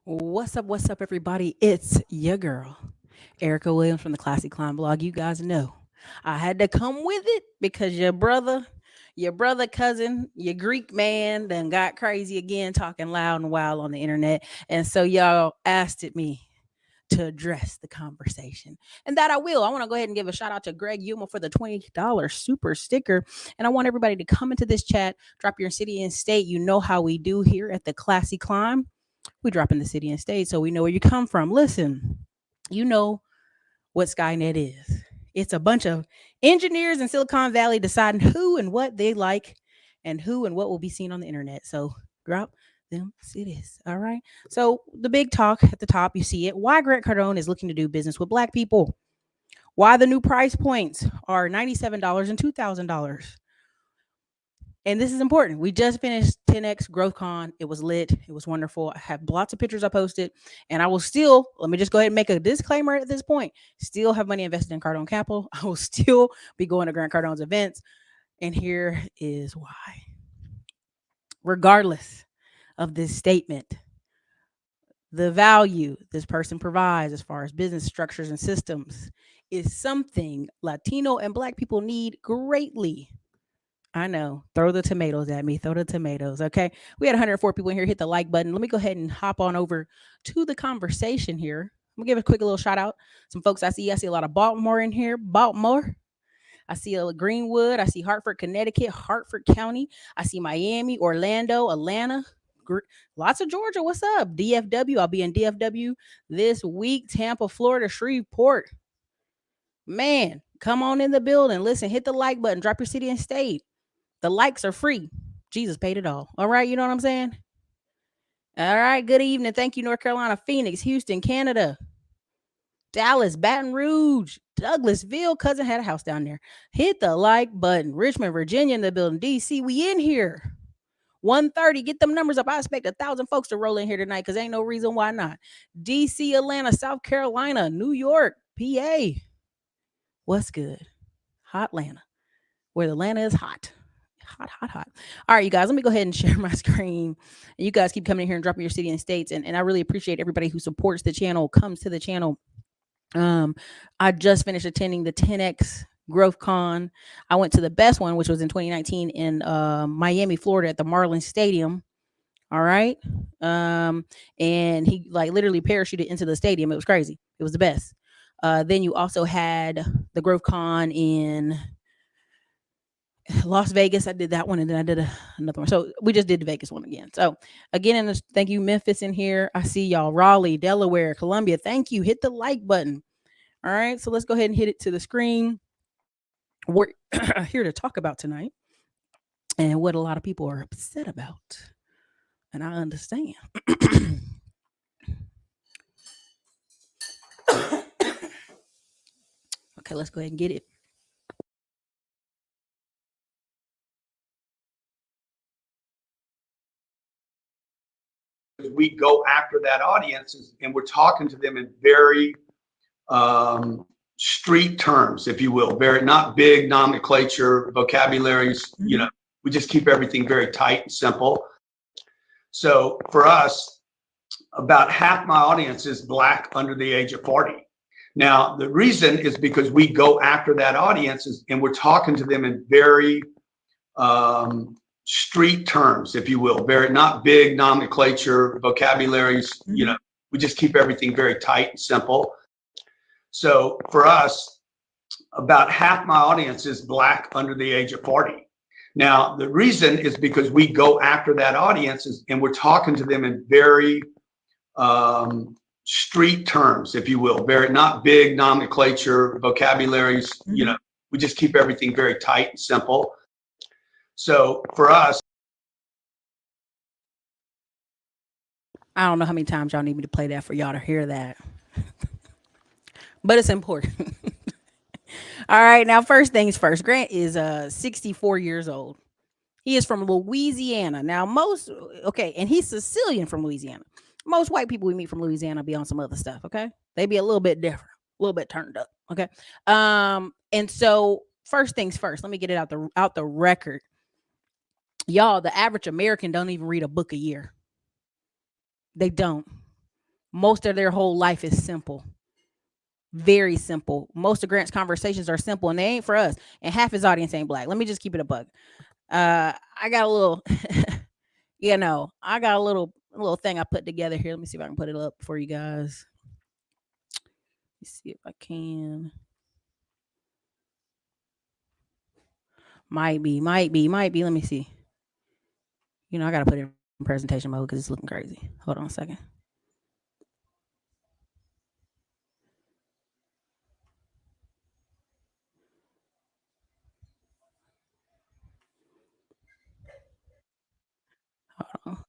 What's up, everybody? It's your girl, Ericka Williams from the Classy Climb blog. You guys know I had to come with it because your brother, cousin, your Greek man done got crazy again, talking loud and wild on the internet. And so y'all asked it me to address the conversation. And that I will. I want to go ahead and give a shout out to Greg Yuma for the $20 super sticker. And I want everybody to come into this chat, drop your city and state. You know how we do here at the Classy Climb. We drop in the city and state so we know where you come from. Listen, you know what Skynet is. It's a bunch of engineers in Silicon Valley deciding who and what they like and who and what will be seen on the internet. So drop them cities. All right. So the big talk at the top, you see it. Why Grant Cardone is looking to do business with black people. Why the new price points are $97 and $2,000. And this is important. We just finished 10X GrowthCon. It was lit. It was wonderful. I have lots of pictures I posted. And I will still, let me just go ahead and make a disclaimer at this point, still have money invested in Cardone Capital. I will still be going to Grant Cardone's events. And here is why. Regardless of this statement, the value this person provides as far as business structures and systems is something Latino and Black people need greatly. I know. Throw the tomatoes at me. Throw the tomatoes. Okay. We had 104 people in here. Hit the like button. Let me go ahead and hop on over to the conversation here. I'm gonna give a quick little shout out. Some folks I see. I see a lot of Baltimore in here. Baltimore. I see a Greenwood. I see Hartford, Connecticut, Hartford County. I see Miami, Orlando, Atlanta. Lots of Georgia. What's up? DFW. I'll be in DFW this week. Tampa, Florida, Shreveport. Man, come on in the building. Listen, hit the like button. Drop your city and state. The likes are free. Jesus paid it all. All right, you know what I'm saying? All right, good evening. Thank you, North Carolina, Phoenix, Houston, Canada, Dallas, Baton Rouge, Douglasville. Cousin had a house down there. Hit the like button. Richmond, Virginia in the building. DC, we in here. 130. Get them numbers up. I expect 1,000 folks to roll in here tonight because ain't no reason why not. DC, Atlanta, South Carolina, New York, PA. What's good? Hot Atlanta, where the Atlanta is hot. Hot. All right, you guys, let me go ahead and share my screen. And you guys keep coming in here and dropping your city and states. And I really appreciate everybody who supports the channel, comes to the channel. I just finished attending the 10X Growth Con. I went to the best one, which was in 2019 in Miami, Florida at the Marlins Stadium. All right. And he like literally parachuted into the stadium. It was crazy. It was the best. Then you also had the Growth Con in Las Vegas. I did that one, and then I did another one. So we just did the Vegas one again. So again, and thank you, Memphis in here. I see y'all, Raleigh, Delaware, Columbia. Thank you. Hit the like button. All right, so let's go ahead and hit it to the screen. We're here to talk about tonight, and what a lot of people are upset about, and I understand. Okay, let's go ahead and get it. We go after that audience and we're talking to them in very street terms, if you will, very not big nomenclature, vocabularies. We just keep everything very tight and simple. So for us, about half my audience is Black under the age of 40. Now, the reason is because we go after that audience and we're talking to them in very street terms, if you will, very not big nomenclature, vocabularies. We just keep everything very tight and simple. So for us, about half my audience is Black under the age of 40. Now, the reason is because we go after that audience and we're talking to them in very street terms, if you will, very not big nomenclature, vocabularies. We just keep everything very tight and simple. So for us, I don't know how many times y'all need me to play that for y'all to hear that, but it's important. All right, now first things first. Grant is 64 years old. He is from Louisiana. Now and he's Sicilian from Louisiana. Most white people we meet from Louisiana be on some other stuff. Okay, they be a little bit different, a little bit turned up. Okay, and so first things first. Let me get it out the record. Y'all, the average American don't even read a book a year. They don't. Most of their whole life is simple, very simple. Most of Grant's conversations are simple, and they ain't for us. And half his audience ain't black. Let me just keep it a bug. I got a little, I got a little thing I put together here. Let me see if I can put it up for you guys. Let's see if I can. Might be. Let me see. I gotta put it in presentation mode because it's looking crazy. Hold on a second. Hold on.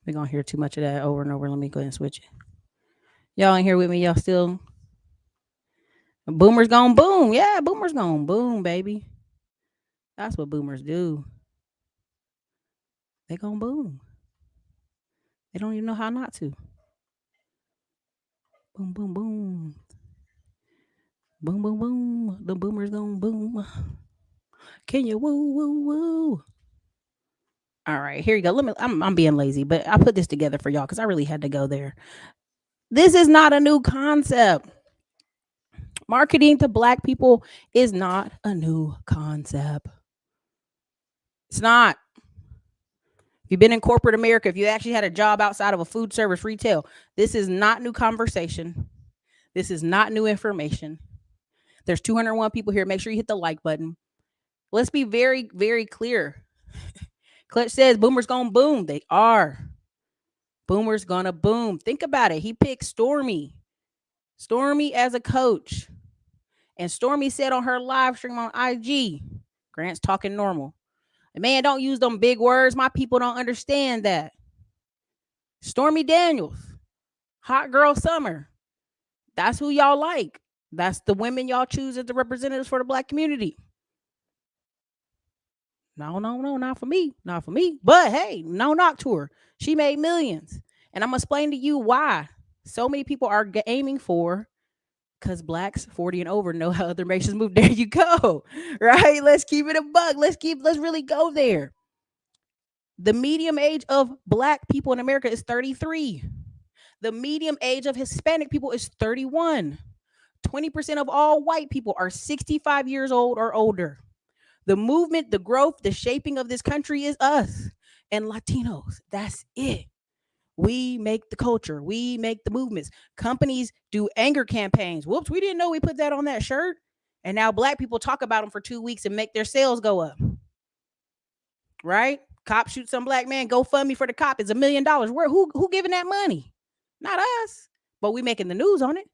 We're gonna hear too much of that over and over. Let me go ahead and switch it. Y'all ain't here with me. Y'all still boomers gonna boom. Yeah, boomers gonna boom, baby. That's what boomers do. They gonna boom. They don't even know how not to. Boom, boom, boom. Boom, boom, boom. The boomers gonna boom. Can you woo, woo, woo? All right, here you go. I'm being lazy, but I put this together for y'all because I really had to go there. This is not a new concept. Marketing to black people is not a new concept. It's not. If you've been in corporate America, if you actually had a job outside of a food service retail, this is not new conversation. This is not new information. There's 201 people here. Make sure you hit the like button. Let's be very, very clear. Clutch says boomers gonna boom. They are. Boomers gonna boom. Think about it. He picked Stormy. Stormy as a coach. And Stormy said on her live stream on IG, Grant's talking normal. Man, don't use them big words. My people don't understand that. Stormy Daniels, hot girl summer. That's who y'all like. That's the women y'all choose as the representatives for the black community. No, not for me. Not for me. But hey, no knock to her. She made millions. And I'm going to explain to you why so many people are aiming for, because blacks 40 and over know how other nations move. There you go. Right? Let's keep it a buck. Let's really go there. The medium age of black people in America is 33. The medium age of Hispanic people is 31. 20% of all white people are 65 years old or older. The movement, the growth, the shaping of this country is us and Latinos. That's it. We make the culture. We make the movements. Companies do anger campaigns. Whoops, we didn't know we put that on that shirt. And now black people talk about them for 2 weeks and make their sales go up. Right? Cop shoot some black man, go fund me for the cop. It's $1 million. Where who giving that money? Not us. But we making the news on it.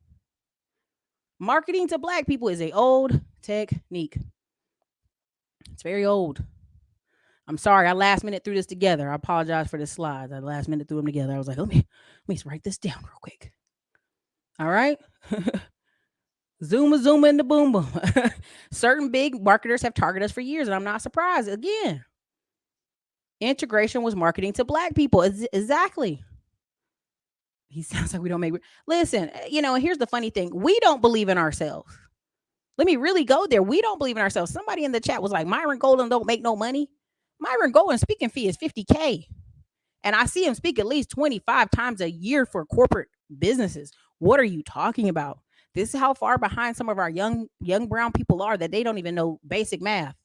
Marketing to black people is a old technique. It's very old. I'm sorry, I last minute threw this together. I apologize for the slides. I last minute threw them together. I was like, let me write this down real quick. All right. Zuma in the boom boom. Certain big marketers have targeted us for years, and I'm not surprised. Again, integration was marketing to black people. Exactly. He sounds like we don't make. Listen, here's the funny thing. We don't believe in ourselves. Let me really go there. We don't believe in ourselves. Somebody in the chat was like, Myron Golden don't make no money. Myron Golden's speaking fee is $50K. And I see him speak at least 25 times a year for corporate businesses. What are you talking about? This is how far behind some of our young brown people are that they don't even know basic math.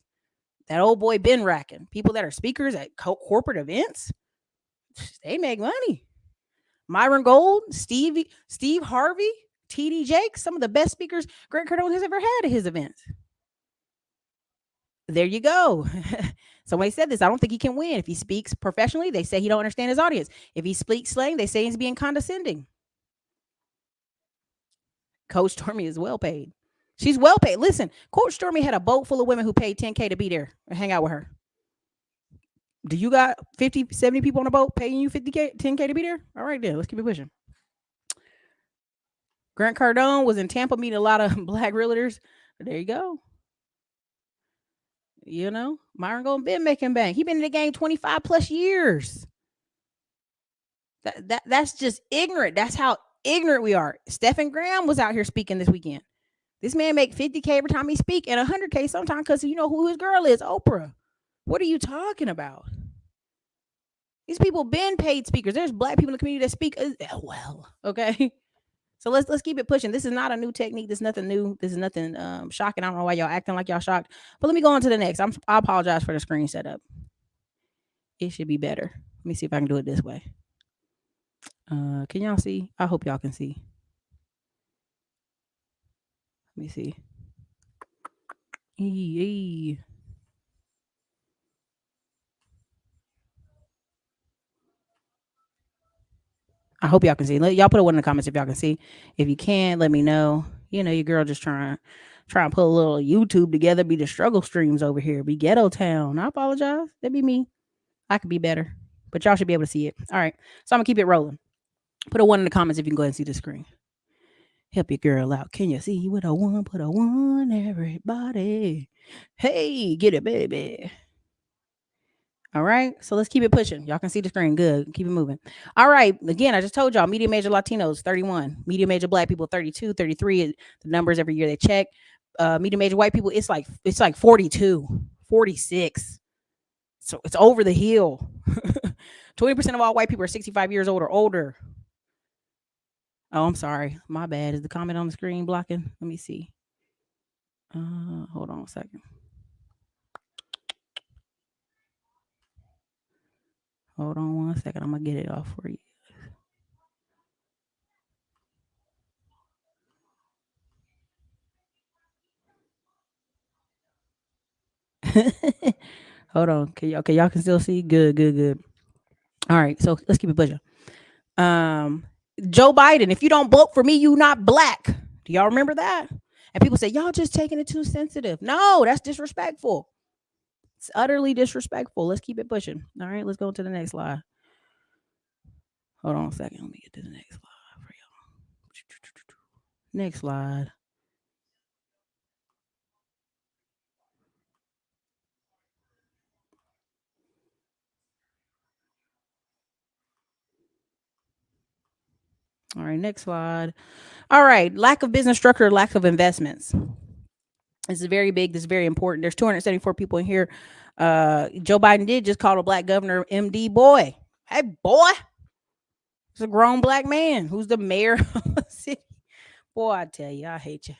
That old boy Ben racking. People that are speakers at corporate events, they make money. Myron Gold, Steve Harvey, TD Jakes, some of the best speakers Grant Cardone has ever had at his events. There you go. Somebody said this. I don't think he can win. If he speaks professionally, they say he don't understand his audience. If he speaks slang, they say he's being condescending. Coach Stormy is well paid. She's well paid. Listen, Coach Stormy had a boat full of women who paid $10K to be there and hang out with her. Do you got 50, 70 people on a boat paying you $50K, $10K to be there? All right, then let's keep it pushing. Grant Cardone was in Tampa meeting a lot of black realtors. There you go. Myron Golden been making bank. He been in the game 25 plus years. That's just ignorant. That's how ignorant we are. Stephen Graham was out here speaking this weekend. This man make $50K every time he speak and $100K sometimes because you know who his girl is, Oprah. What are you talking about? These people been paid speakers. There's black people in the community that speak well. Okay. So let's keep it pushing. This is not a new technique. This is nothing new. This is nothing shocking. I don't know why y'all acting like y'all shocked. But let me go on to the next. I apologize for the screen setup. It should be better. Let me see if I can do it this way. Can y'all see? I hope y'all can see. Let me see. I hope y'all can see. Y'all put a one in the comments if y'all can see. If you can, let me know. You know, your girl just trying and put a little YouTube together. Be the struggle streams over here. Be ghetto town. I apologize. That'd be me. I could be better, but y'all should be able to see it. All right. So I'm gonna keep it rolling. Put a one in the comments if you can go ahead and see the screen. Help your girl out. Can you see with a one? Put a one, everybody. Hey, get it, baby. All right. So let's keep it pushing. Y'all can see the screen. Good. Keep it moving. All right. Again, I just told y'all medium major Latinos, 31. Medium major black people, 32, 33. The numbers every year they check. Medium major white people, it's like 42, 46. So it's over the hill. 20% of all white people are 65 years old or older. Oh, I'm sorry. My bad. Is the comment on the screen blocking? Let me see. Hold on a second. Hold on one second. I'm going to get it off for you. Hold on. Y'all can still see? Good. All right. So let's keep it pushing. Joe Biden, if you don't vote for me, you not black. Do y'all remember that? And people say, y'all just taking it too sensitive. No, that's disrespectful. It's utterly disrespectful. Let's keep it pushing. All right, let's go to the next slide. Hold on a second. Let me get to the next slide for y'all. Next slide. All right, next slide. All right, lack of business structure, lack of investments. This is very big. This is very important. There's 274 people in here. Joe Biden did just call a black governor MD boy. Hey, boy. It's a grown black man who's the mayor of the city. Boy, I tell you, I hate you.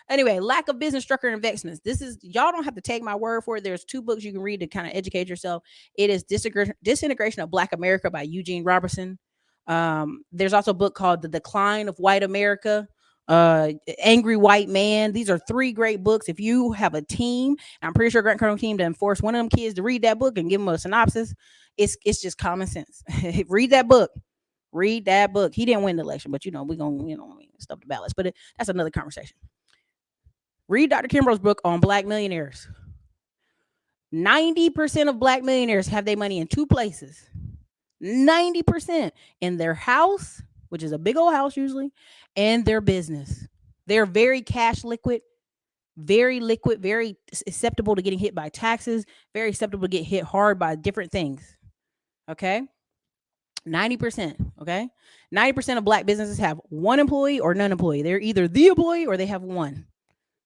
Anyway, lack of business structure and investments. This is, y'all don't have to take my word for it. There's 2 books you can read to kind of educate yourself. It is Disintegration of Black America by Eugene Robertson. There's also a book called The Decline of White America, Angry White Man. These are 3 great books. If you have a team, I'm pretty sure Grant Cardone team to enforce one of them kids to read that book and give them a synopsis. It's just common sense. Read that book. Read that book. He didn't win the election, but we're gonna stop the ballots. But that's another conversation. Read Dr. Kimbrough's book on black millionaires. 90% of black millionaires have their money in 2 places. 90% in their house, which is a big old house usually, and their business. They're very cash liquid, very susceptible to getting hit by taxes, very susceptible to get hit hard by different things. Okay. 90%. Okay. 90% of black businesses have 1 employee or none employee. They're either the employee or they have 1.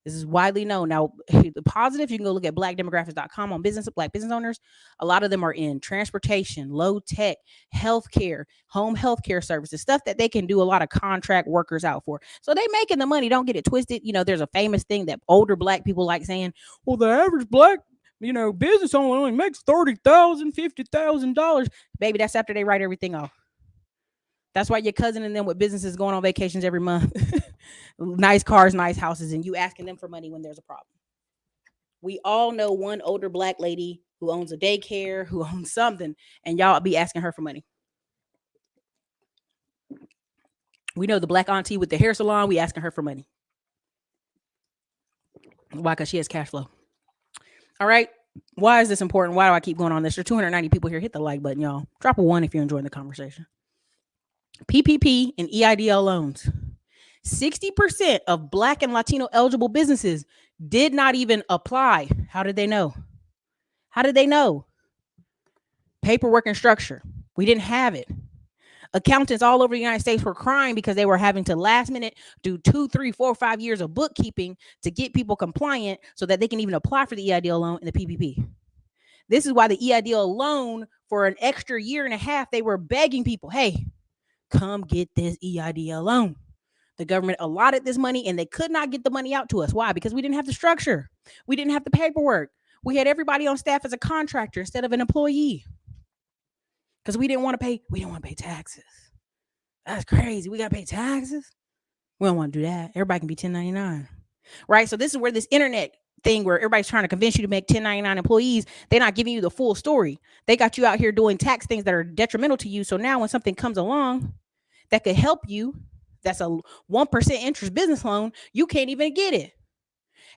This is widely known. Now, the positive, you can go look at blackdemographics.com on black business owners. A lot of them are in transportation, low tech, healthcare, home healthcare services, stuff that they can do a lot of contract workers out for. So they making the money. Don't get it twisted. There's a famous thing that older black people like saying, well, the average black business owner only makes $30,000, $50,000. Baby, that's after they write everything off. That's why your cousin and them with businesses going on vacations every month, nice cars, nice houses, and you asking them for money when there's a problem. We all know one older black lady who owns a daycare, who owns something, and y'all be asking her for money. We know the black auntie with the hair salon, we asking her for money. Why? Because she has cash flow. All right. Why is this important? Why do I keep going on this? There's 290 people here. Hit the like button, y'all. Drop a 1 if you're enjoying the conversation. PPP and EIDL loans. 60% of black and Latino eligible businesses did not even apply. How did they know? Paperwork and structure. We didn't have it. Accountants all over the United States were crying because they were having to last minute do 2, 3, 4, 5 years of bookkeeping to get people compliant so that they can even apply for the EIDL loan and the PPP. This is why the EIDL loan for an extra year and a half, they were begging people, hey, come get this EIDL loan. The government allotted this money and they could not get the money out to us. Why? Because we didn't have the structure. We didn't have the paperwork. We had everybody on staff as a contractor instead of an employee. Because we didn't want to pay taxes. That's crazy. We got to pay taxes. We don't want to do that. Everybody can be 1099. Right? So this is where this internet thing where everybody's trying to convince you to make 1099 employees, they're not giving you the full story. They got you out here doing tax things that are detrimental to you. So now when something comes along that could help you, that's a 1% interest business loan, you can't even get it.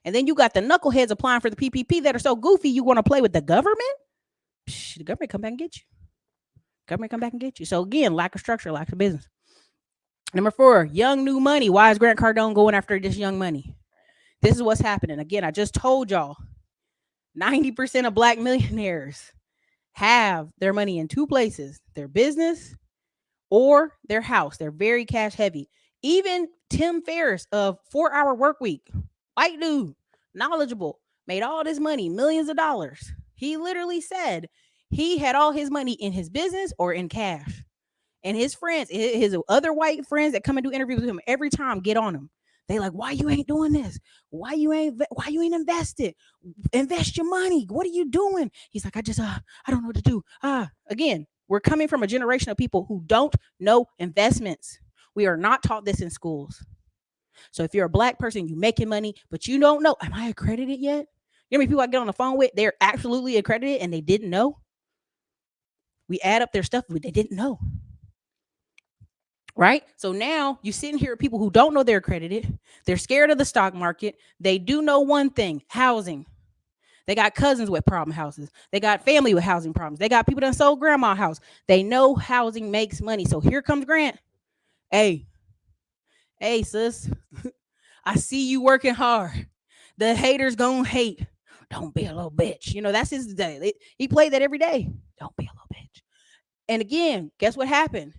And then you got the knuckleheads applying for the PPP that are so goofy, you want to play with the government? The government come back and get you. Government come back and get you. So again, lack of structure, lack of business. Number 4, young new money. Why is Grant Cardone going after this young money? This is what's happening. Again, I just told y'all 90% of black millionaires have their money in 2 places, their business or their house. They're very cash heavy. Even Tim Ferriss of 4-Hour Work Week, white dude, knowledgeable, made all this money, millions of dollars. He literally said he had all his money in his business or in cash. And his friends, his other white friends that come and do interviews with him every time get on him. They like, why you ain't doing this? Why you ain't invested? Invest your money. What are you doing? He's like, I don't know what to do. Again, we're coming from a generation of people who don't know investments. We are not taught this in schools. So if you're a black person, you making money, but you don't know, am I accredited yet? You know how many people I get on the phone with, they're absolutely accredited and they didn't know? We add up their stuff, but they didn't know. Right? So now you sitting here with people who don't know they're accredited. They're scared of the stock market. They do know one thing, housing. They got cousins with problem houses. They got family with housing problems. They got people that sold grandma a house. They know housing makes money. So here comes Grant. Hey, sis, I see you working hard. The haters gonna hate. Don't be a little bitch. You know, that's his day. He played that every day. Don't be a little bitch. And again, guess what happened?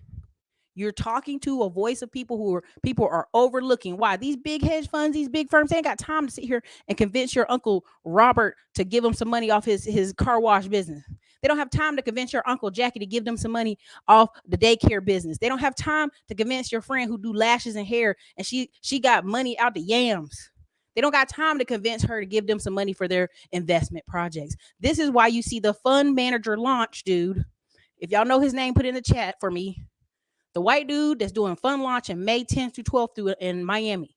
You're talking to a voice of people are overlooking. Why? These big hedge funds, these big firms, they ain't got time to sit here and convince your Uncle Robert to give him some money off his car wash business. They don't have time to convince your Uncle Jackie to give them some money off the daycare business. They don't have time to convince your friend who do lashes and hair and she got money out the yams. They don't got time to convince her to give them some money for their investment projects. This is why you see the fund manager launch, dude. If y'all know his name, put it in the chat for me. The white dude that's doing fund launch in May 10th through 12th through in Miami.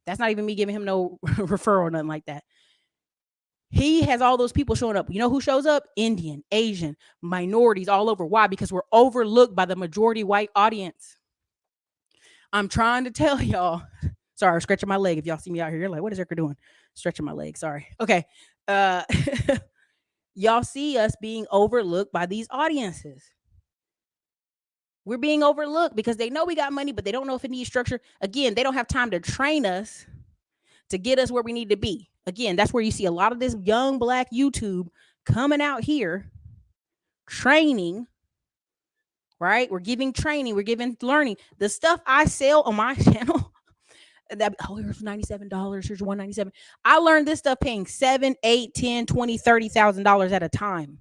That's not even me giving him no referral or nothing like that. He has all those people showing up. You know who shows up? Indian, Asian, minorities all over. Why? Because we're overlooked by the majority white audience. I'm trying to tell y'all. Sorry, stretching my leg. If y'all see me out here, you're like, what is Ericka doing? Stretching my leg. Sorry. Okay. Y'all see us being overlooked by these audiences. We're being overlooked because they know we got money, but they don't know if it needs structure. Again, they don't have time to train us to get us where we need to be. Again, that's where you see a lot of this young black YouTube coming out here, training, right? We're giving training. We're giving learning. The stuff I sell on my channel, here's $97. Here's $197. I learned this stuff paying $7, $8, $10, $20, $30,000 at a time.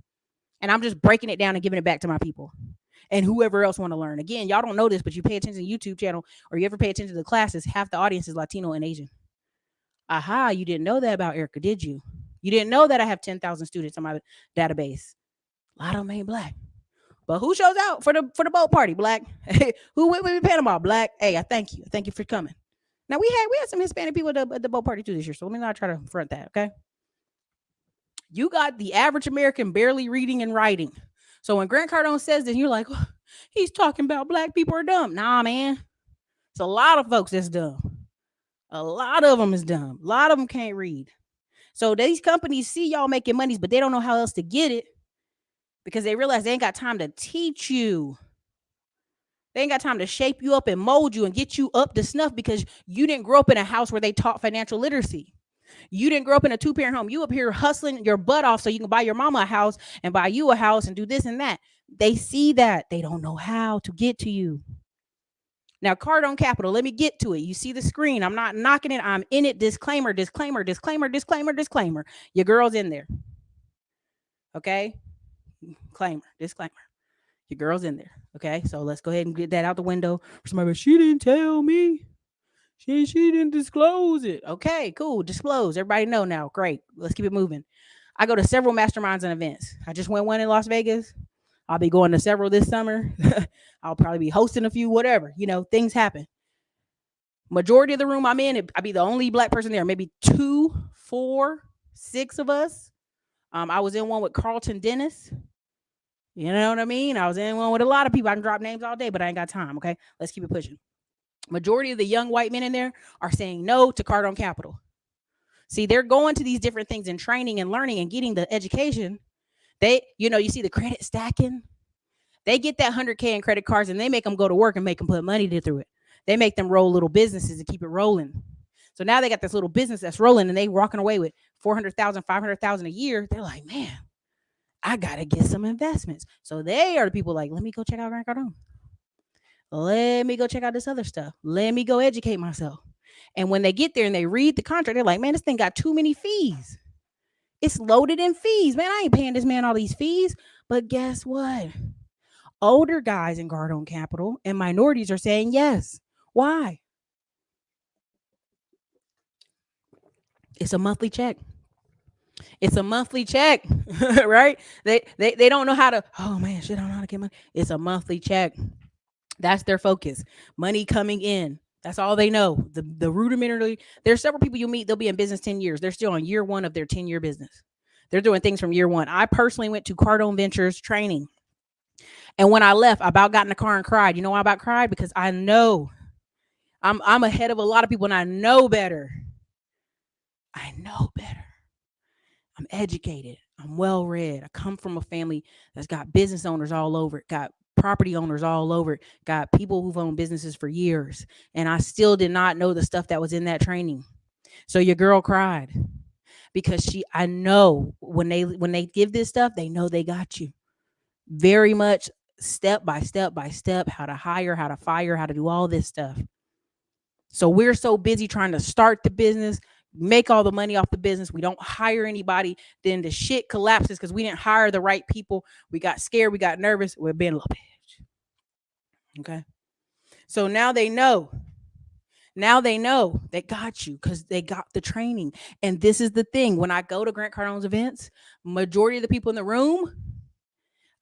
And I'm just breaking it down and giving it back to my people. And whoever else want to learn. Again, y'all don't know this, but you pay attention to the YouTube channel or you ever pay attention to the classes, half the audience is Latino and Asian. Aha, you didn't know that about Ericka, did you? You didn't know that I have 10,000 students on my database. A lot of them ain't black. But who shows out for the boat party? Black. Who went with me Panama? Black. Hey, I thank you. Thank you for coming. Now we had some Hispanic people at the boat party too this year, so let me not try to front that, okay? You got the average American barely reading and writing. So when Grant Cardone says this, you're like, oh, he's talking about black people are dumb. Nah, man. It's a lot of folks that's dumb. A lot of them is dumb. A lot of them can't read. So these companies see y'all making money, but they don't know how else to get it because they realize they ain't got time to teach you. They ain't got time to shape you up and mold you and get you up to snuff because you didn't grow up in a house where they taught financial literacy. You didn't grow up in a 2-parent home. You up here hustling your butt off so you can buy your mama a house and buy you a house and do this and that. They see that. They don't know how to get to you. Now, Cardone Capital, let me get to it. You see the screen. I'm not knocking it. I'm in it. Disclaimer, disclaimer, disclaimer, disclaimer, disclaimer. Your girl's in there. Okay? Disclaimer. Your girl's in there. Okay. So let's go ahead and get that out the window. Somebody, she didn't tell me. She didn't disclose it. Okay, cool. Disclose. Everybody know now. Great. Let's keep it moving. I go to several masterminds and events. I just went one in Las Vegas. I'll be going to several this summer. I'll probably be hosting a few, whatever. Things happen. Majority of the room I'm in, I'll be the only black person there. Maybe two, four, six of us. I was in one with Carlton Dennis. You know what I mean? I was in one with a lot of people. I can drop names all day, but I ain't got time. Okay, let's keep it pushing. Majority of the young white men in there are saying no to Cardone Capital. See, they're going to these different things and training and learning and getting the education. You see the credit stacking. They get that 100K in credit cards and they make them go to work and make them put money through it. They make them roll little businesses and keep it rolling. So now they got this little business that's rolling and they walking away with 400,000, 500,000 a year. They're like, man, I got to get some investments. So they are the people like, let me go check out Grant Cardone. Let me go check out this other stuff. Let me go educate myself. And when they get there and they read the contract, they're like, man, this thing got too many fees. It's loaded in fees. Man, I ain't paying this man all these fees. But guess what? Older guys in Cardone Capital and minorities are saying yes. Why? It's a monthly check. It's a monthly check, right? They don't know how to, oh man, shit, I don't know how to get money. It's a monthly check. That's their focus. Money coming in. That's all they know. The rudimentary. There's several people you meet. They'll be in business 10 years. They're still on year one of their 10-year business. They're doing things from year one. I personally went to Cardone Ventures training. And when I left, I about got in the car and cried. You know why I about cried? Because I know I'm ahead of a lot of people and I know better. I know better. I'm educated. I'm well read. I come from a family that's got business owners all over it, got property owners all over it, got people who've owned businesses for years. And I still did not know the stuff that was in that training. So your girl cried because I know when they give this stuff, they know they got you. Very much step by step by step, how to hire, how to fire, how to do all this stuff. So we're so busy trying to start the business, make all the money off the business. We don't hire anybody. Then the shit collapses because we didn't hire the right people. We got scared. We got nervous. We're being a little bitch. Okay. So now they know. Now they know they got you because they got the training. And this is the thing. When I go to Grant Cardone's events, majority of the people in the room,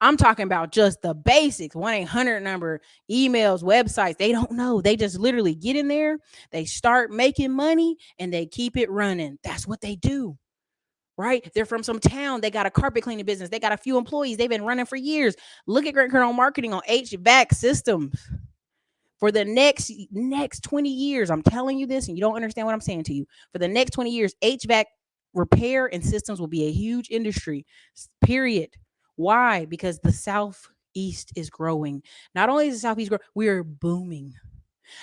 I'm talking about just the basics, 1-800 number, emails, websites. They don't know. They just literally get in there, they start making money, and they keep it running. That's what they do, right? They're from some town. They got a carpet cleaning business. They got a few employees. They've been running for years. Look at Grant Cardone marketing on HVAC systems for the next 20 years. I'm telling you this, and you don't understand what I'm saying to you. For the next 20 years, HVAC repair and systems will be a huge industry, period. Why? Because the Southeast is growing. Not only is the Southeast growing, we are booming.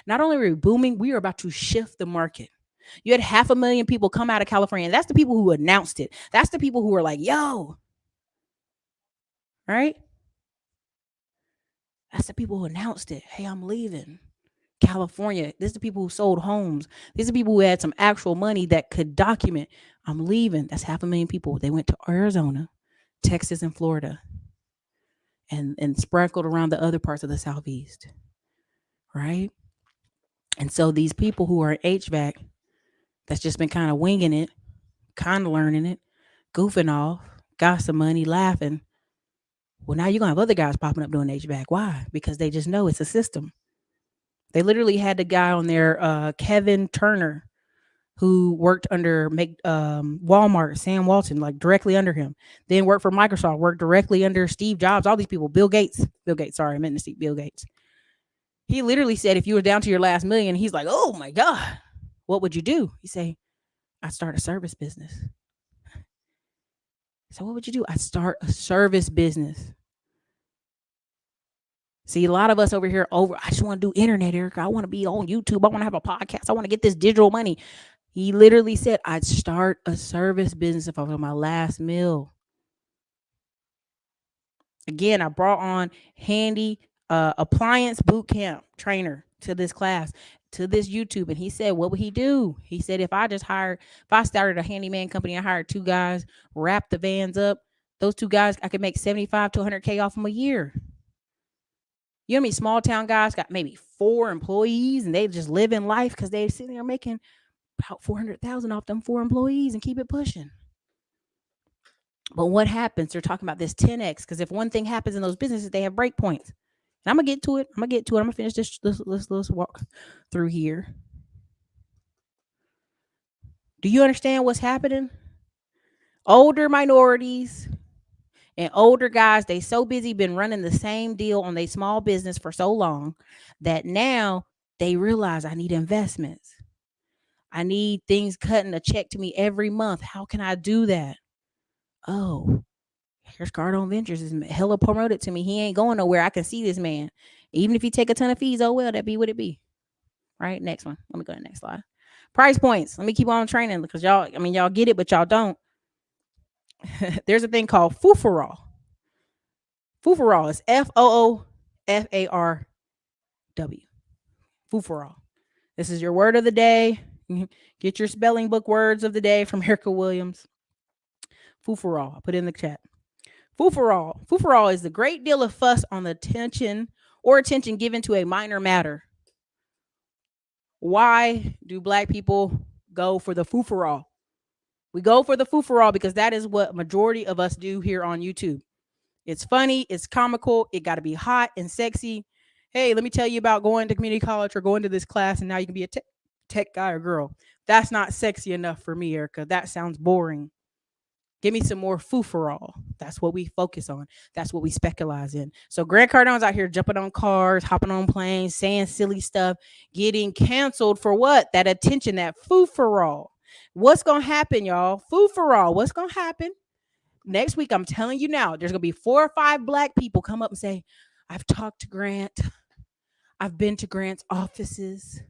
Not only are we booming, we are about to shift the market. You had 500,000 people come out of California. And that's the people who announced it. That's the people who were like, yo, right? That's the people who announced it. Hey, I'm leaving California. This is the people who sold homes. These are people who had some actual money that could document, I'm leaving. That's 500,000 people. They went to Arizona, Texas, and Florida. And sprinkled around the other parts of the Southeast, right? And so these people who are in HVAC, that's just been kind of winging it, kind of learning it, goofing off, got some money, laughing. Well, now you're going to have other guys popping up doing HVAC. Why? Because they just know it's a system. They literally had the guy on there, Kevin Turner, who worked under Walmart, Sam Walton, like directly under him. Then worked for Microsoft, worked directly under Steve Jobs, all these people. Bill Gates, sorry, I meant to say Bill Gates. He literally said, if you were down to your last million, he's like, oh my God, what would you do? He say, I'd start a service business. So what would you do? I'd start a service business. See, a lot of us over here, I just want to do internet, Ericka. I want to be on YouTube. I want to have a podcast. I want to get this digital money. He literally said, I'd start a service business if I was on my last meal. Again, I brought on handy appliance boot camp trainer to this class, to this YouTube. And he said, what would he do? He said, if I started a handyman company, I hired 2 guys, wrapped the vans up, Those two guys, I could make 75 to 100K off them a year. You know what I mean? Small town guys got maybe 4 employees and they just live in life because they sitting there making about 400,000 off them 4 employees and keep it pushing. But what happens? They're talking about this 10x because if one thing happens in those businesses, they have breakpoints. And I'm gonna get to it. I'm gonna finish this walk through here. Do you understand what's happening? Older minorities and older guys, they so busy been running the same deal on their small business for so long that now they realize I need investments. I need things cutting a check to me every month. How can I do that? Oh, here's Cardone Ventures is hella promoted to me. He ain't going nowhere. I can see this man. Even if he take a ton of fees, oh well, that be what it be. Right? Next one. Let me go to the next slide. Price points. Let me keep on training because y'all get it, but y'all don't. There's a thing called foofarall. Foofarall is FOOFARW. Foofarall. This is your word of the day. Get your spelling book words of the day from Ericka Williams. Foofarall. I'll put it in the chat. Foofarall. Foofarall is the great deal of fuss on the attention given to a minor matter. Why do black people go for the foofarall? We go for the foofarall because that is what majority of us do here on YouTube. It's funny, it's comical, it got to be hot and sexy. Hey, let me tell you about going to community college or going to this class and now you can be a tech guy or girl. That's not sexy enough for me, Ericka. That sounds boring. Give me some more foofarall. That's what we focus on. That's what we specialize in. So Grant Cardone's out here jumping on cars, hopping on planes, saying silly stuff, getting canceled for what? That attention, that foofarall. What's going to happen, y'all? Foofarall. What's going to happen? Next week, I'm telling you now, there's going to be 4 or 5 black people come up and say, I've talked to Grant. I've been to Grant's offices.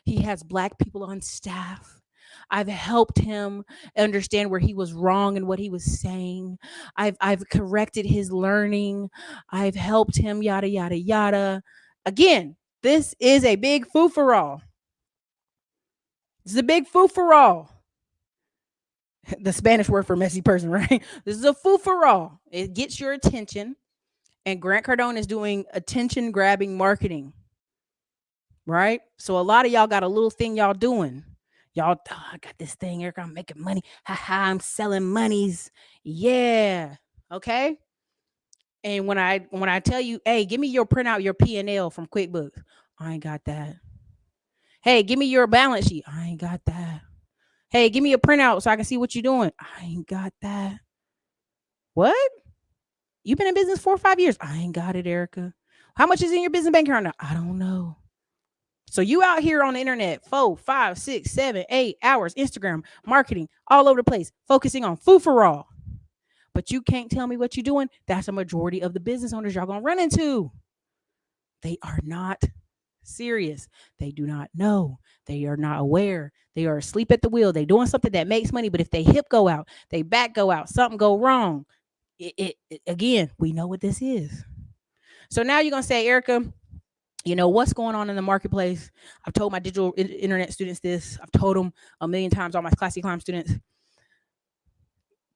He has black people on staff. I've helped him understand where he was wrong and what he was saying. I've corrected his learning. I've helped him, yada, yada, yada. Again, this is a big foofarall. This is a big foofarall. The Spanish word for messy person, right? This is a foofarall. It gets your attention. And Grant Cardone is doing attention grabbing marketing. Right? So a lot of y'all got a little thing y'all doing. Y'all, I got this thing, Ericka. I'm making money. I'm selling monies. Yeah. Okay. And when I tell you, hey, give me your printout, your P&L from QuickBooks. I ain't got that. Hey, give me your balance sheet. I ain't got that. Hey, give me a printout so I can see what you're doing. I ain't got that. What? You've been in business 4 or 5 years. I ain't got it, Ericka. How much is in your business bank account now? I don't know. So you out here on the internet, 4, 5, 6, 7, 8 hours, Instagram, marketing, all over the place, focusing on foofarall. But you can't tell me what you're doing. That's a majority of the business owners y'all gonna run into. They are not serious. They do not know. They are not aware. They are asleep at the wheel. They doing something that makes money, but if they hip go out, they back go out, something go wrong. Again, we know what this is. So now you're gonna say, Ericka, you know what's going on in the marketplace. I've told my digital internet students this. I've told them a million times, all my Classy Climb students.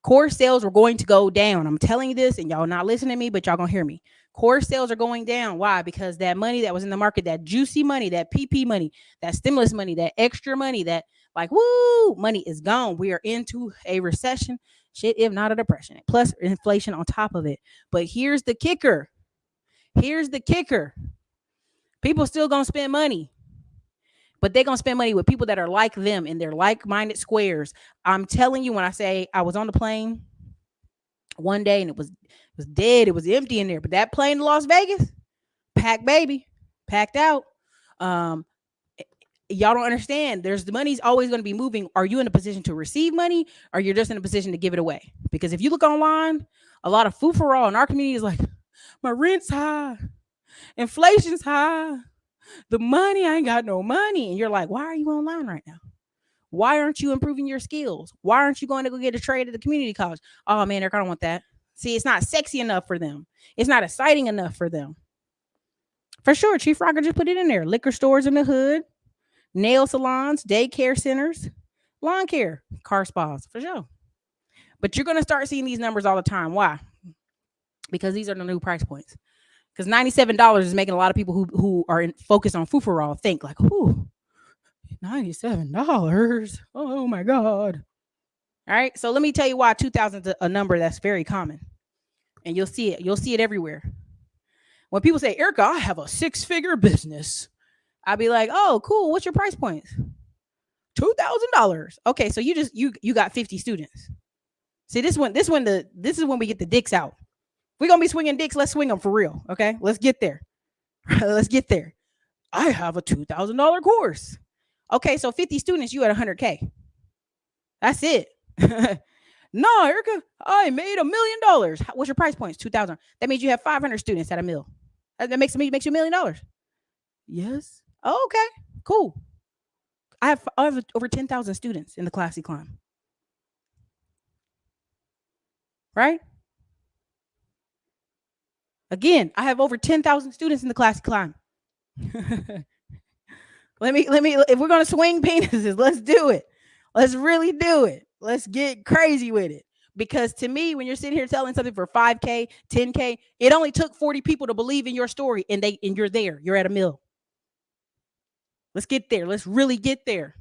Course sales are going to go down. I'm telling you this, and y'all not listening to me, but y'all gonna hear me. Course sales are going down. Why? Because that money that was in the market, that juicy money, that PP money, that stimulus money, that extra money, that like woo money is gone. We are into a recession, shit, if not a depression, plus inflation on top of it. But here's the kicker. Here's the kicker. People still gonna spend money, but they're gonna spend money with people that are like them in their like-minded squares. I'm telling you, when I say I was on the plane one day and it was dead, it was empty in there, but that plane to Las Vegas, packed, baby, packed out. Y'all don't understand. The money's always going to be moving. Are you in a position to receive money, or you're just in a position to give it away? Because if you look online, a lot of foofarall in our community is like, my rent's high, inflation's high, the money, I ain't got no money. And you're like, why are you online right now? Why aren't you improving your skills? Why aren't you going to go get a trade at the community college? Oh man, Eric, I don't want that. See, it's not sexy enough for them. It's not exciting enough for them. For sure, Chief Rocker just put it in there. Liquor stores in the hood, nail salons, daycare centers, lawn care, car spas, for sure. But you're going to start seeing these numbers all the time. Why? Because these are the new price points. Because $97 is making a lot of people who are focused on Fufarall think like, ooh, $97. Oh my God. All right. So let me tell you why 2000 is a number that's very common. And you'll see it. You'll see it everywhere. When people say, Ericka, I have a 6-figure business, I'll be like, oh, cool. What's your price points? $2,000. Okay, so you got 50 students. See, this is when we get the dicks out. If we're gonna be swinging dicks, let's swing them for real. Okay, let's get there. Let's get there. I have a $2,000 course. Okay, so 50 students, you at 100K. That's it. No, Ericka, I made $1 million. What's your price points? 2,000. That means you have 500 students at a mil. That makes you $1 million. Yes. Oh, okay. Cool. I have over 10,000 students in the Classy Climb. Right? Again, I have over 10,000 students in the Classy Climb. let me if we're going to swing penises, let's do it. Let's really do it. Let's get crazy with it. Because to me, when you're sitting here telling something for 5K, 10K, it only took 40 people to believe in your story, and you're there. You're at a mill. Let's get there. Let's really get there.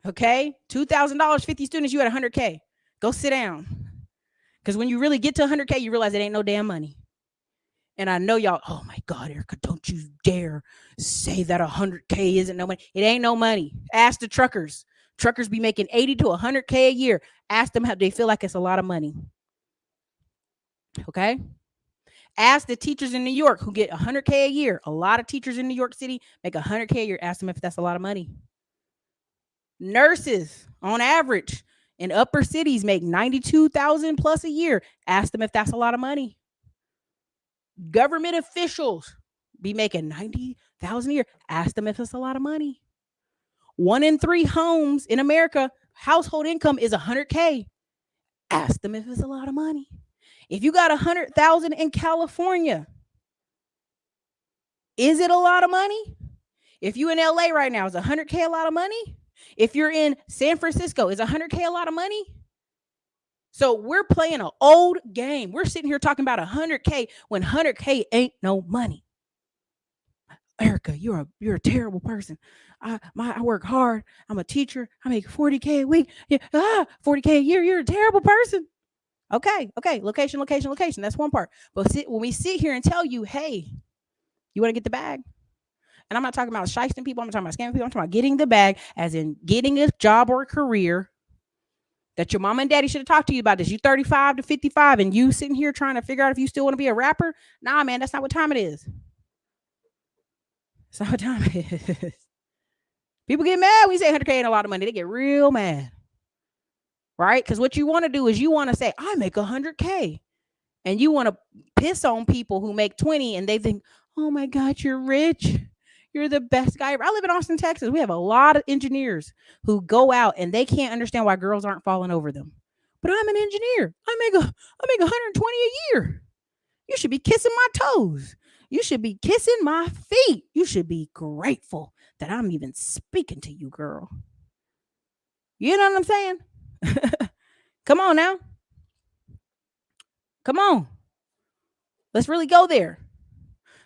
Okay? $2,000, 50 students, you at 100K. Go sit down. Because when you really get to 100K, you realize it ain't no damn money. And I know y'all, oh my God, Ericka, don't you dare say that 100K isn't no money. It ain't no money. Ask the truckers. Truckers be making 80 to 100K a year. Ask them how they feel like it's a lot of money. Okay? Ask the teachers in New York who get 100K a year. A lot of teachers in New York City make 100K a year. Ask them if that's a lot of money. Nurses, on average, in upper cities make 92,000 plus a year. Ask them if that's a lot of money. Government officials be making 90,000 a year. Ask them if it's a lot of money. 1 in 3 homes in America, household income is 100K. Ask them if it's a lot of money. If you got 100,000 in California, is it a lot of money? If you in LA right now, is 100K a lot of money? If you're in San Francisco, is 100K a lot of money? So we're playing an old game. We're sitting here talking about 100K when 100K ain't no money. Ericka, you're a terrible person. I work hard. I'm a teacher. I make 40K a week. 40K a year. You're a terrible person. Okay. Location. That's one part. But when we sit here and tell you, hey, you want to get the bag? And I'm not talking about shysting people. I'm not talking about scamming people. I'm talking about getting the bag, as in getting a job or a career that your mom and daddy should have talked to you about this. You 35 to 55 and you sitting here trying to figure out if you still want to be a rapper. Nah, man, that's not what time it is. That's not what time it is. People get mad when you say 100K ain't a lot of money. They get real mad. Right? Because what you want to do is you want to say, I make 100K. And you want to piss on people who make 20 and they think, oh my God, you're rich. You're the best guy ever. I live in Austin, Texas. We have a lot of engineers who go out and they can't understand why girls aren't falling over them. But I'm an engineer. I make 120 a year. You should be kissing my toes. You should be kissing my feet. You should be grateful that I'm even speaking to you, girl. You know what I'm saying? Come on now. Come on. Let's really go there.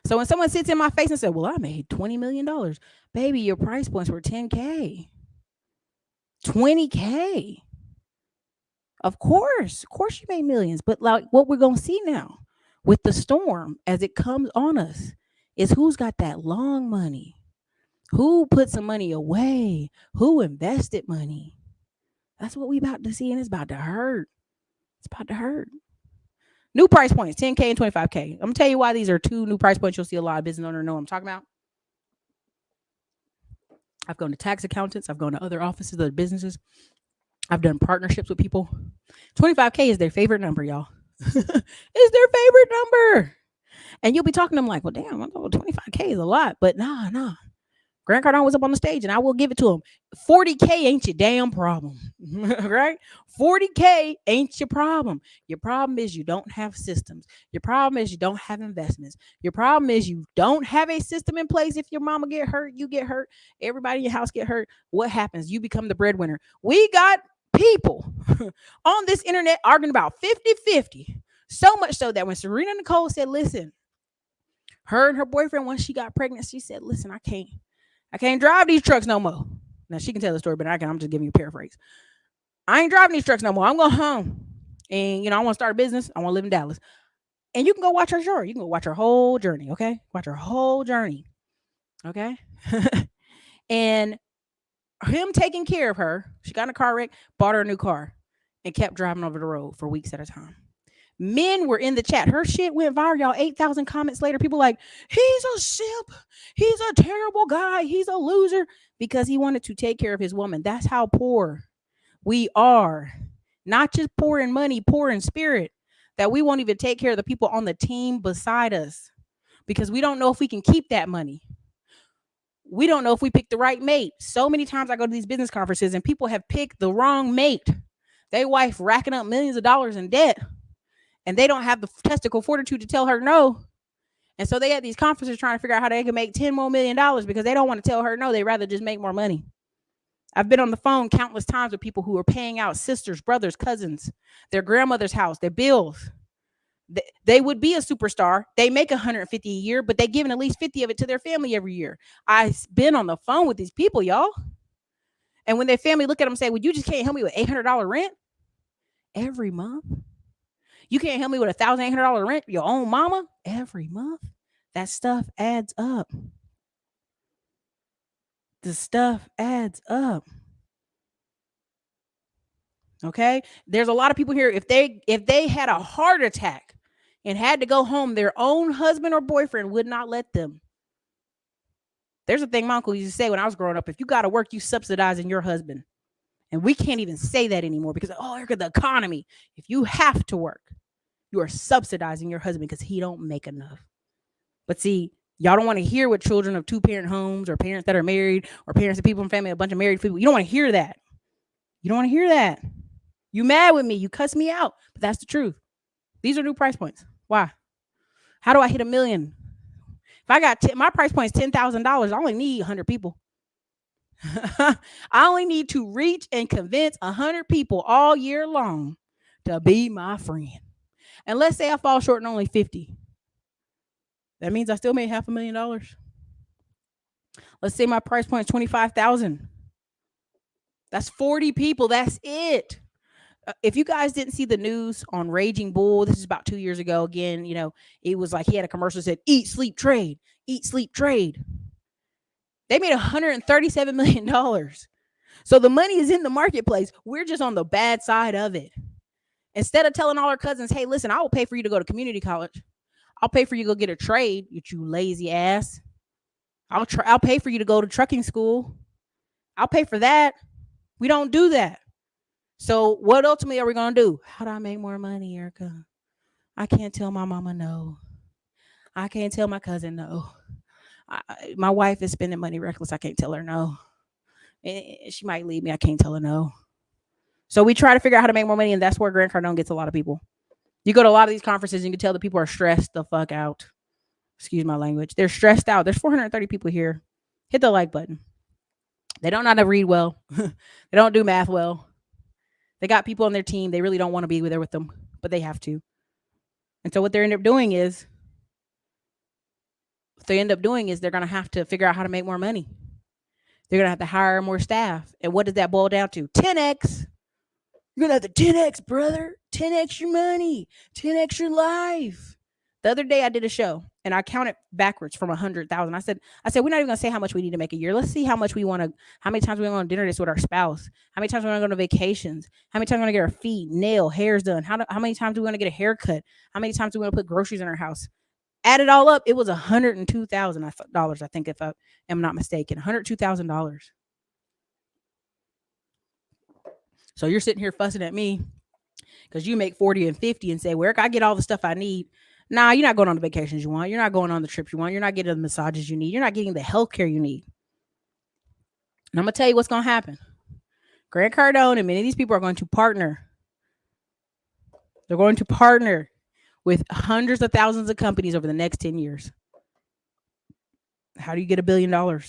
So when someone sits in my face and says, well, I made $20 million. Baby, your price points were 10K. 20K. Of course you made millions. But like what we're going to see now with the storm as it comes on us is who's got that long money, who put some money away, who invested money. That's what we about to see, and it's about to hurt. It's about to hurt. New price points, 10K and 25K. I'm going to tell you why these are 2 new price points you'll see a lot of business owners know what I'm talking about. I've gone to tax accountants. I've gone to other offices, other businesses. I've done partnerships with people. 25K is their favorite number, y'all. It's their favorite number. And you'll be talking to them like, well, damn, I know 25K is a lot. But nah. Grant Cardone was up on the stage and I will give it to him. 40K ain't your damn problem, right? 40K ain't your problem. Your problem is you don't have systems. Your problem is you don't have investments. Your problem is you don't have a system in place. If your mama get hurt, you get hurt. Everybody in your house get hurt. What happens? You become the breadwinner. We got people on this internet arguing about 50-50. So much so that when Serena Nicole said, listen, her and her boyfriend, once she got pregnant, she said, listen, I can't drive these trucks no more. Now she can tell the story, but I'm just giving you a paraphrase. I ain't driving these trucks no more. I'm going home. And I want to start a business. I want to live in Dallas. And you can go watch her show. You can go watch her whole journey, okay? Watch her whole journey. Okay? And him taking care of her, she got in a car wreck, bought her a new car, and kept driving over the road for weeks at a time. Men were in the chat. Her shit went viral, y'all. 8,000 comments later. People like, he's a simp. He's a terrible guy. He's a loser because he wanted to take care of his woman. That's how poor we are. Not just poor in money, poor in spirit. That we won't even take care of the people on the team beside us because we don't know if we can keep that money. We don't know if we picked the right mate. So many times I go to these business conferences and people have picked the wrong mate. They wife racking up millions of dollars in debt and they don't have the testicle fortitude to tell her no. And so they at these conferences trying to figure out how they can make $10 more million because they don't want to tell her no. They rather just make more money. I've been on the phone countless times with people who are paying out sisters, brothers, cousins, their grandmother's house, their bills. They would be a superstar. They make 150 a year, but they giving at least 50 of it to their family every year. I've been on the phone with these people, y'all. And when their family look at them and say, well, you just can't help me with $800 rent every month. You can't help me with $1,800 rent, your own mama every month. That stuff adds up. The stuff adds up. Okay? There's a lot of people here. If they had a heart attack and had to go home, their own husband or boyfriend would not let them. There's a thing my uncle used to say when I was growing up. If you got to work, you subsidizing your husband. And we can't even say that anymore because, Ericka, the economy. If you have to work, you are subsidizing your husband because he don't make enough. But see, y'all don't want to hear what children of two-parent homes or parents that are married or parents of people in family, a bunch of married people. You don't want to hear that. You don't want to hear that. You mad with me. You cuss me out. But that's the truth. These are new price points. Why? How do I hit $1 million? If I got my price point is $10,000, I only need 100 people. I only need to reach and convince 100 people all year long to be my friend. And let's say I fall short and only 50. That means I still made $500,000. Let's say my price point is 25,000. That's 40 people. That's it. If you guys didn't see the news on Raging Bull, this is about 2 years ago. Again, it was like he had a commercial that said, eat, sleep, trade, eat, sleep, trade. They made $137 million. So the money is in the marketplace. We're just on the bad side of it. Instead of telling all our cousins, hey, listen, I will pay for you to go to community college. I'll pay for you to go get a trade, you lazy ass. I'll pay for you to go to trucking school. I'll pay for that. We don't do that. So what ultimately are we going to do? How do I make more money, Ericka? I can't tell my mama no. I can't tell my cousin no. My wife is spending money reckless. I can't tell her no. She might leave me. I can't tell her no. So we try to figure out how to make more money, and that's where Grant Cardone gets a lot of people. You go to a lot of these conferences, and you can tell the people are stressed the fuck out. Excuse my language. They're stressed out. There's 430 people here. Hit the like button. They don't know how to read well. They don't do math well. They got people on their team. They really don't want to be there with them, but they have to. And so what they end up doing is they're going to have to figure out how to make more money. They're going to have to hire more staff. And what does that boil down to? 10x. You're going to have to 10x, brother. 10x your money. 10x your life. The other day I did a show and I counted backwards from 100,000. I said, we're not even gonna say how much we need to make a year. Let's see how many times we want to dinner this with our spouse. How many times we want to go to vacations? How many times we want to get our feet, nail, hairs done? How many times do we want to get a haircut? How many times do we want to put groceries in our house? Add it all up, it was $102,000, I think, if I am not mistaken. $102,000. So you're sitting here fussing at me because you make 40 and 50 and say, where can I get all the stuff I need? Nah, you're not going on the vacations you want. You're not going on the trips you want. You're not getting the massages you need. You're not getting the health care you need. And I'm going to tell you what's going to happen. Grant Cardone and many of these people are going to partner. They're going to partner with hundreds of thousands of companies over the next 10 years. How do you get $1 billion?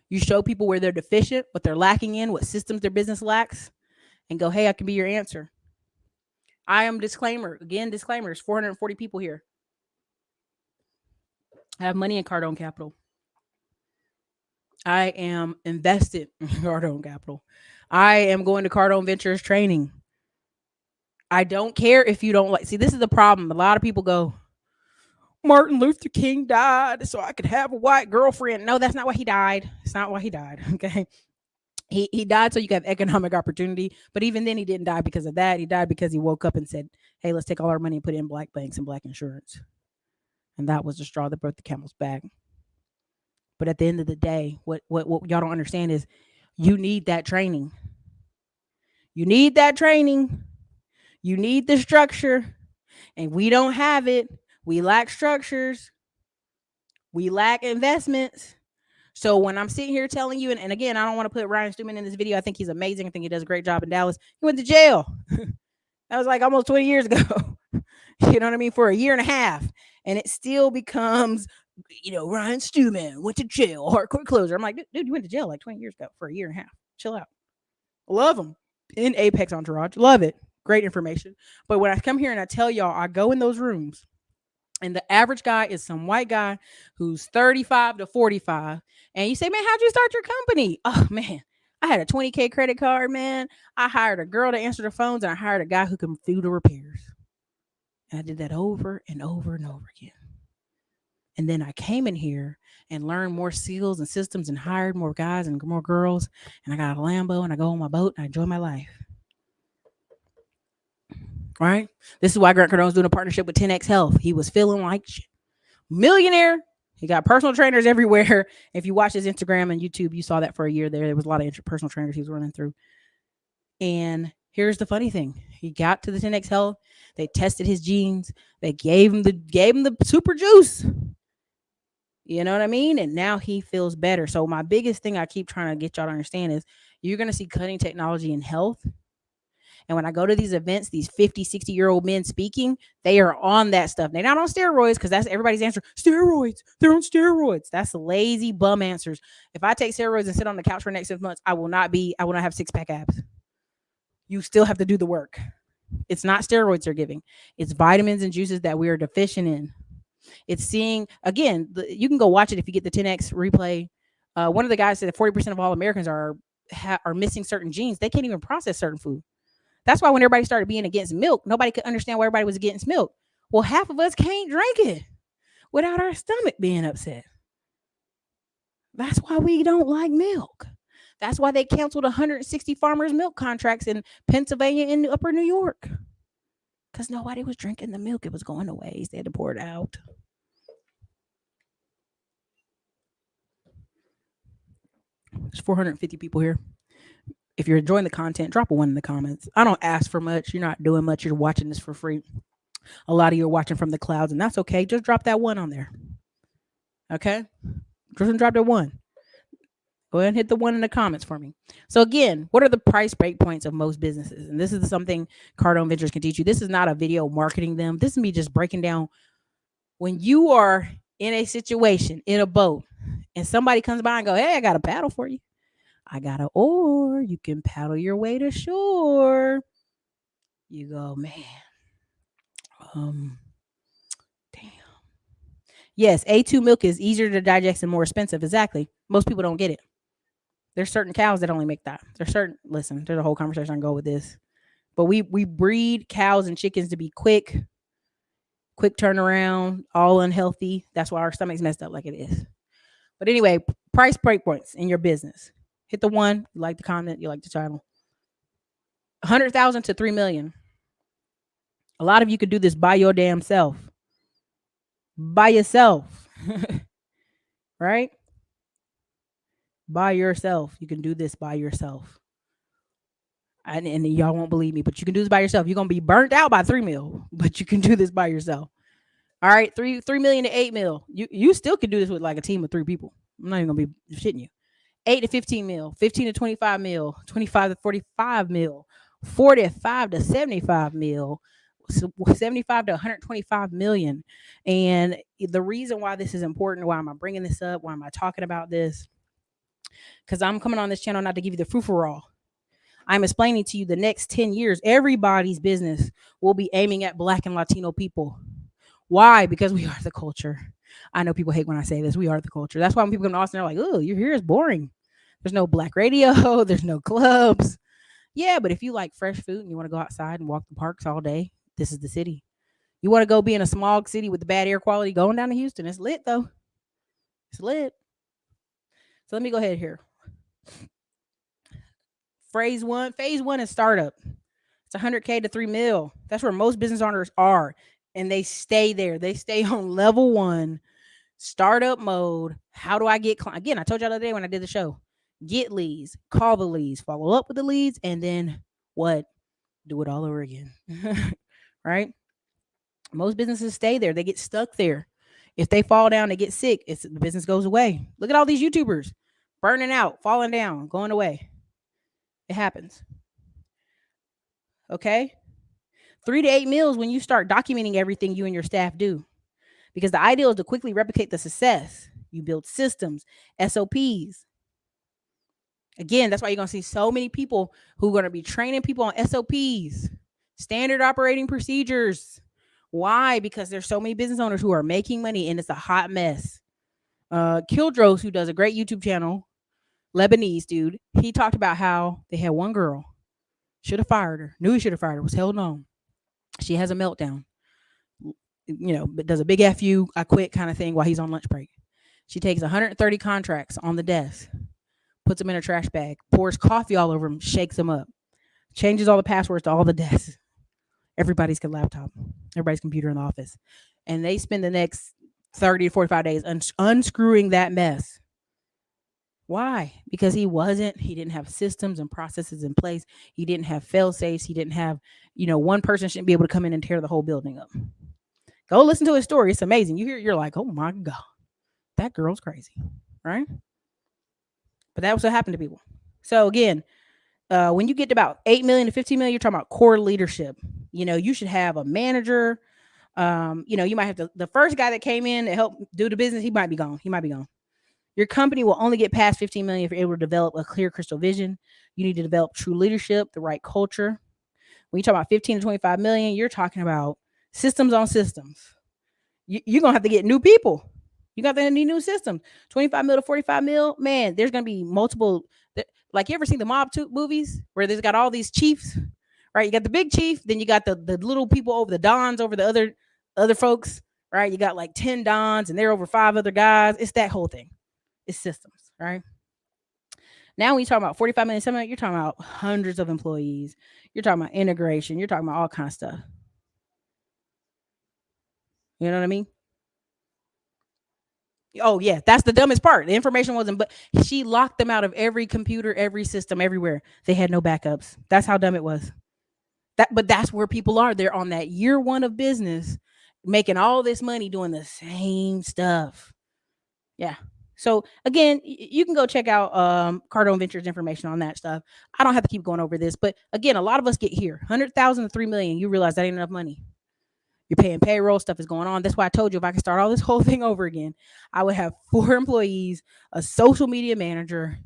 You show people where they're deficient, what they're lacking in, what systems their business lacks. and go, hey, I can be your answer. I am disclaimer. Again, disclaimers. 440 people here. I have money in Cardone Capital. I am invested in Cardone Capital. I am going to Cardone Ventures training. I don't care if you don't like. See, this is the problem. A lot of people go, Martin Luther King died so I could have a white girlfriend. No, that's not why he died. It's not why he died. Okay. He died so you could have economic opportunity. But even then, he didn't die because of that. He died because he woke up and said, hey, let's take all our money and put it in black banks and black insurance. And that was the straw that broke the camel's back. But at the end of the day, what y'all don't understand is you need that training. You need that training. You need the structure. And we don't have it. We lack structures. We lack investments. So when I'm sitting here telling you, and again, I don't want to put Ryan Stewman in this video. I think he's amazing. I think he does a great job in Dallas. He went to jail. That was like almost 20 years ago. You know what I mean? For a year and a half. And it still becomes, Ryan Stewman went to jail, hardcore closer. I'm like, dude, you went to jail like 20 years ago for a year and a half. Chill out. Love him. In Apex Entourage. Love it. Great information. But when I come here and I tell y'all, I go in those rooms and the average guy is some white guy who's 35 to 45. And you say, man, how'd you start your company? Oh, man, I had a 20K credit card, man. I hired a girl to answer the phones and I hired a guy who can do the repairs. And I did that over and over and over again. And then I came in here and learned more skills and systems and hired more guys and more girls. And I got a Lambo and I go on my boat and I enjoy my life. Right? This is why Grant Cardone's doing a partnership with 10X Health. He was feeling like millionaire. He got personal trainers everywhere. If you watch his Instagram and YouTube, you saw that for a year there. There was a lot of personal trainers he was running through. And here's the funny thing. He got to the 10X Health. They tested his genes. They gave him the super juice. You know what I mean? And now he feels better. So my biggest thing I keep trying to get y'all to understand is you're going to see cutting technology in health. And when I go to these events, these 50, 60-year-old men speaking, they are on that stuff. They're not on steroids because that's everybody's answer. Steroids. They're on steroids. That's lazy bum answers. If I take steroids and sit on the couch for the next 6 months, I will not have 6-pack abs. You still have to do the work. It's not steroids they're giving. It's vitamins and juices that we are deficient in. It's seeing, again, you can go watch it if you get the 10X replay. One of the guys said that 40% of all Americans are missing certain genes. They can't even process certain food. That's why when everybody started being against milk, nobody could understand why everybody was against milk. Well, half of us can't drink it without our stomach being upset. That's why we don't like milk. That's why they canceled 160 farmers' milk contracts in Pennsylvania and upper New York. Because nobody was drinking the milk. It was going to waste. They had to pour it out. There's 450 people here. If you're enjoying the content, drop a 1 in the comments. I don't ask for much. You're not doing much. You're watching this for free. A lot of you are watching from the clouds, and that's okay. Just drop that 1 on there. Okay? Just drop that 1. Go ahead and hit the 1 in the comments for me. So again, what are the price break points of most businesses? And this is something Cardone Ventures can teach you. This is not a video marketing them. This is me just breaking down when you are in a situation, in a boat, and somebody comes by and go, hey, I got a paddle for you. I got an oar. You can paddle your way to shore. You go, man. Damn. Yes, A2 milk is easier to digest and more expensive. Exactly. Most people don't get it. There's certain cows that only make that. There's a whole conversation I can go with this. But we breed cows and chickens to be quick turnaround, all unhealthy. That's why our stomach's messed up like it is. But anyway, price break points in your business. Hit the 1. You like the comment. You like the title. 100,000 to 3 million. A lot of you could do this by your damn self. By yourself. Right? By yourself. You can do this by yourself. And y'all won't believe me, but you can do this by yourself. You're going to be burnt out by 3 mil, but you can do this by yourself. All right, 3 million to 8 mil. You still can do this with like a team of 3 people. I'm not even going to be shitting you. 8 to 15 mil, 15 to 25 mil, 25 to 45 mil, 45 to 75 mil, 75 to 125 million. And the reason why this is important, why am I bringing this up? Why am I talking about this? Because I'm coming on this channel not to give you the frou-for-all. I'm explaining to you the next 10 years, everybody's business will be aiming at Black and Latino people. Why? Because we are the culture. I know people hate when I say this. We are the culture. That's why when people come to Austin, they're like, oh, you're here is boring. There's no Black radio. There's no clubs. Yeah, but if you like fresh food and you want to go outside and walk the parks all day, this is the city. You want to go be in a smog city with the bad air quality, going down to Houston. It's lit though. It's lit. So let me go ahead here. Phase one is startup. It's 100K to 3 mil. That's where most business owners are. And they stay there. They stay on level one, startup mode. How do I get clients? Again, I told you the other day when I did the show. Get leads, call the leads, follow up with the leads, and then what? Do it all over again. Right? Most businesses stay there. They get stuck there. If they fall down, they get sick. The business goes away. Look at all these YouTubers burning out, falling down, going away. It happens. Okay? 3 to 8 meals when you start documenting everything you and your staff do. Because the ideal is to quickly replicate the success. You build systems, SOPs. Again, that's why you're going to see so many people who are going to be training people on SOPs, standard operating procedures. Why? Because there's so many business owners who are making money and it's a hot mess. Kildros, who does a great YouTube channel, Lebanese dude, he talked about how they had one girl, should have fired her, knew he should have fired her, was held on. She has a meltdown, but does a big F you, I quit kind of thing while he's on lunch break. She takes 130 contracts on the desk, puts them in a trash bag, pours coffee all over them, shakes them up, changes all the passwords to all the desks. Everybody's laptop, everybody's computer in the office. And they spend the next 30 to 45 days unscrewing that mess. Why? Because he didn't have systems and processes in place. He didn't have fail safes. He didn't have, one person shouldn't be able to come in and tear the whole building up. Go listen to his story. It's amazing. You're like, oh my God, that girl's crazy. Right? But that was what happened to people. So again, when you get to about 8 million to 15 million, you're talking about core leadership. You should have a manager. You might have the first guy that came in to help do the business. He might be gone. Your company will only get past 15 million if you're able to develop a clear crystal vision. You need to develop true leadership, the right culture. When you talk about 15 to 25 million, you're talking about systems on systems. You're going to have to get new people. You got to need new systems. 25 mil to 45 mil, man, there's going to be multiple. Like, you ever seen the mob movies where there's got all these chiefs, right? You got the big chief, then you got the little people over the dons over the other folks, right? You got like 10 dons and they're over 5 other guys. It's that whole thing. It's systems, right? Now when you talk about 45 million, you're talking about hundreds of employees. You're talking about integration. You're talking about all kinds of stuff. You know what I mean? Oh yeah, that's the dumbest part. The information wasn't, but she locked them out of every computer, every system, everywhere. They had no backups. That's how dumb it was. But that's where people are. They're on that year one of business, making all this money doing the same stuff. Yeah. So again, you can go check out Cardone Ventures information on that stuff. I don't have to keep going over this, but again, a lot of us get here 100,000 to 3 million. You realize that ain't enough money. You're paying payroll, stuff is going on. That's why I told you if I could start all this whole thing over again, I would have 4 employees, a social media manager,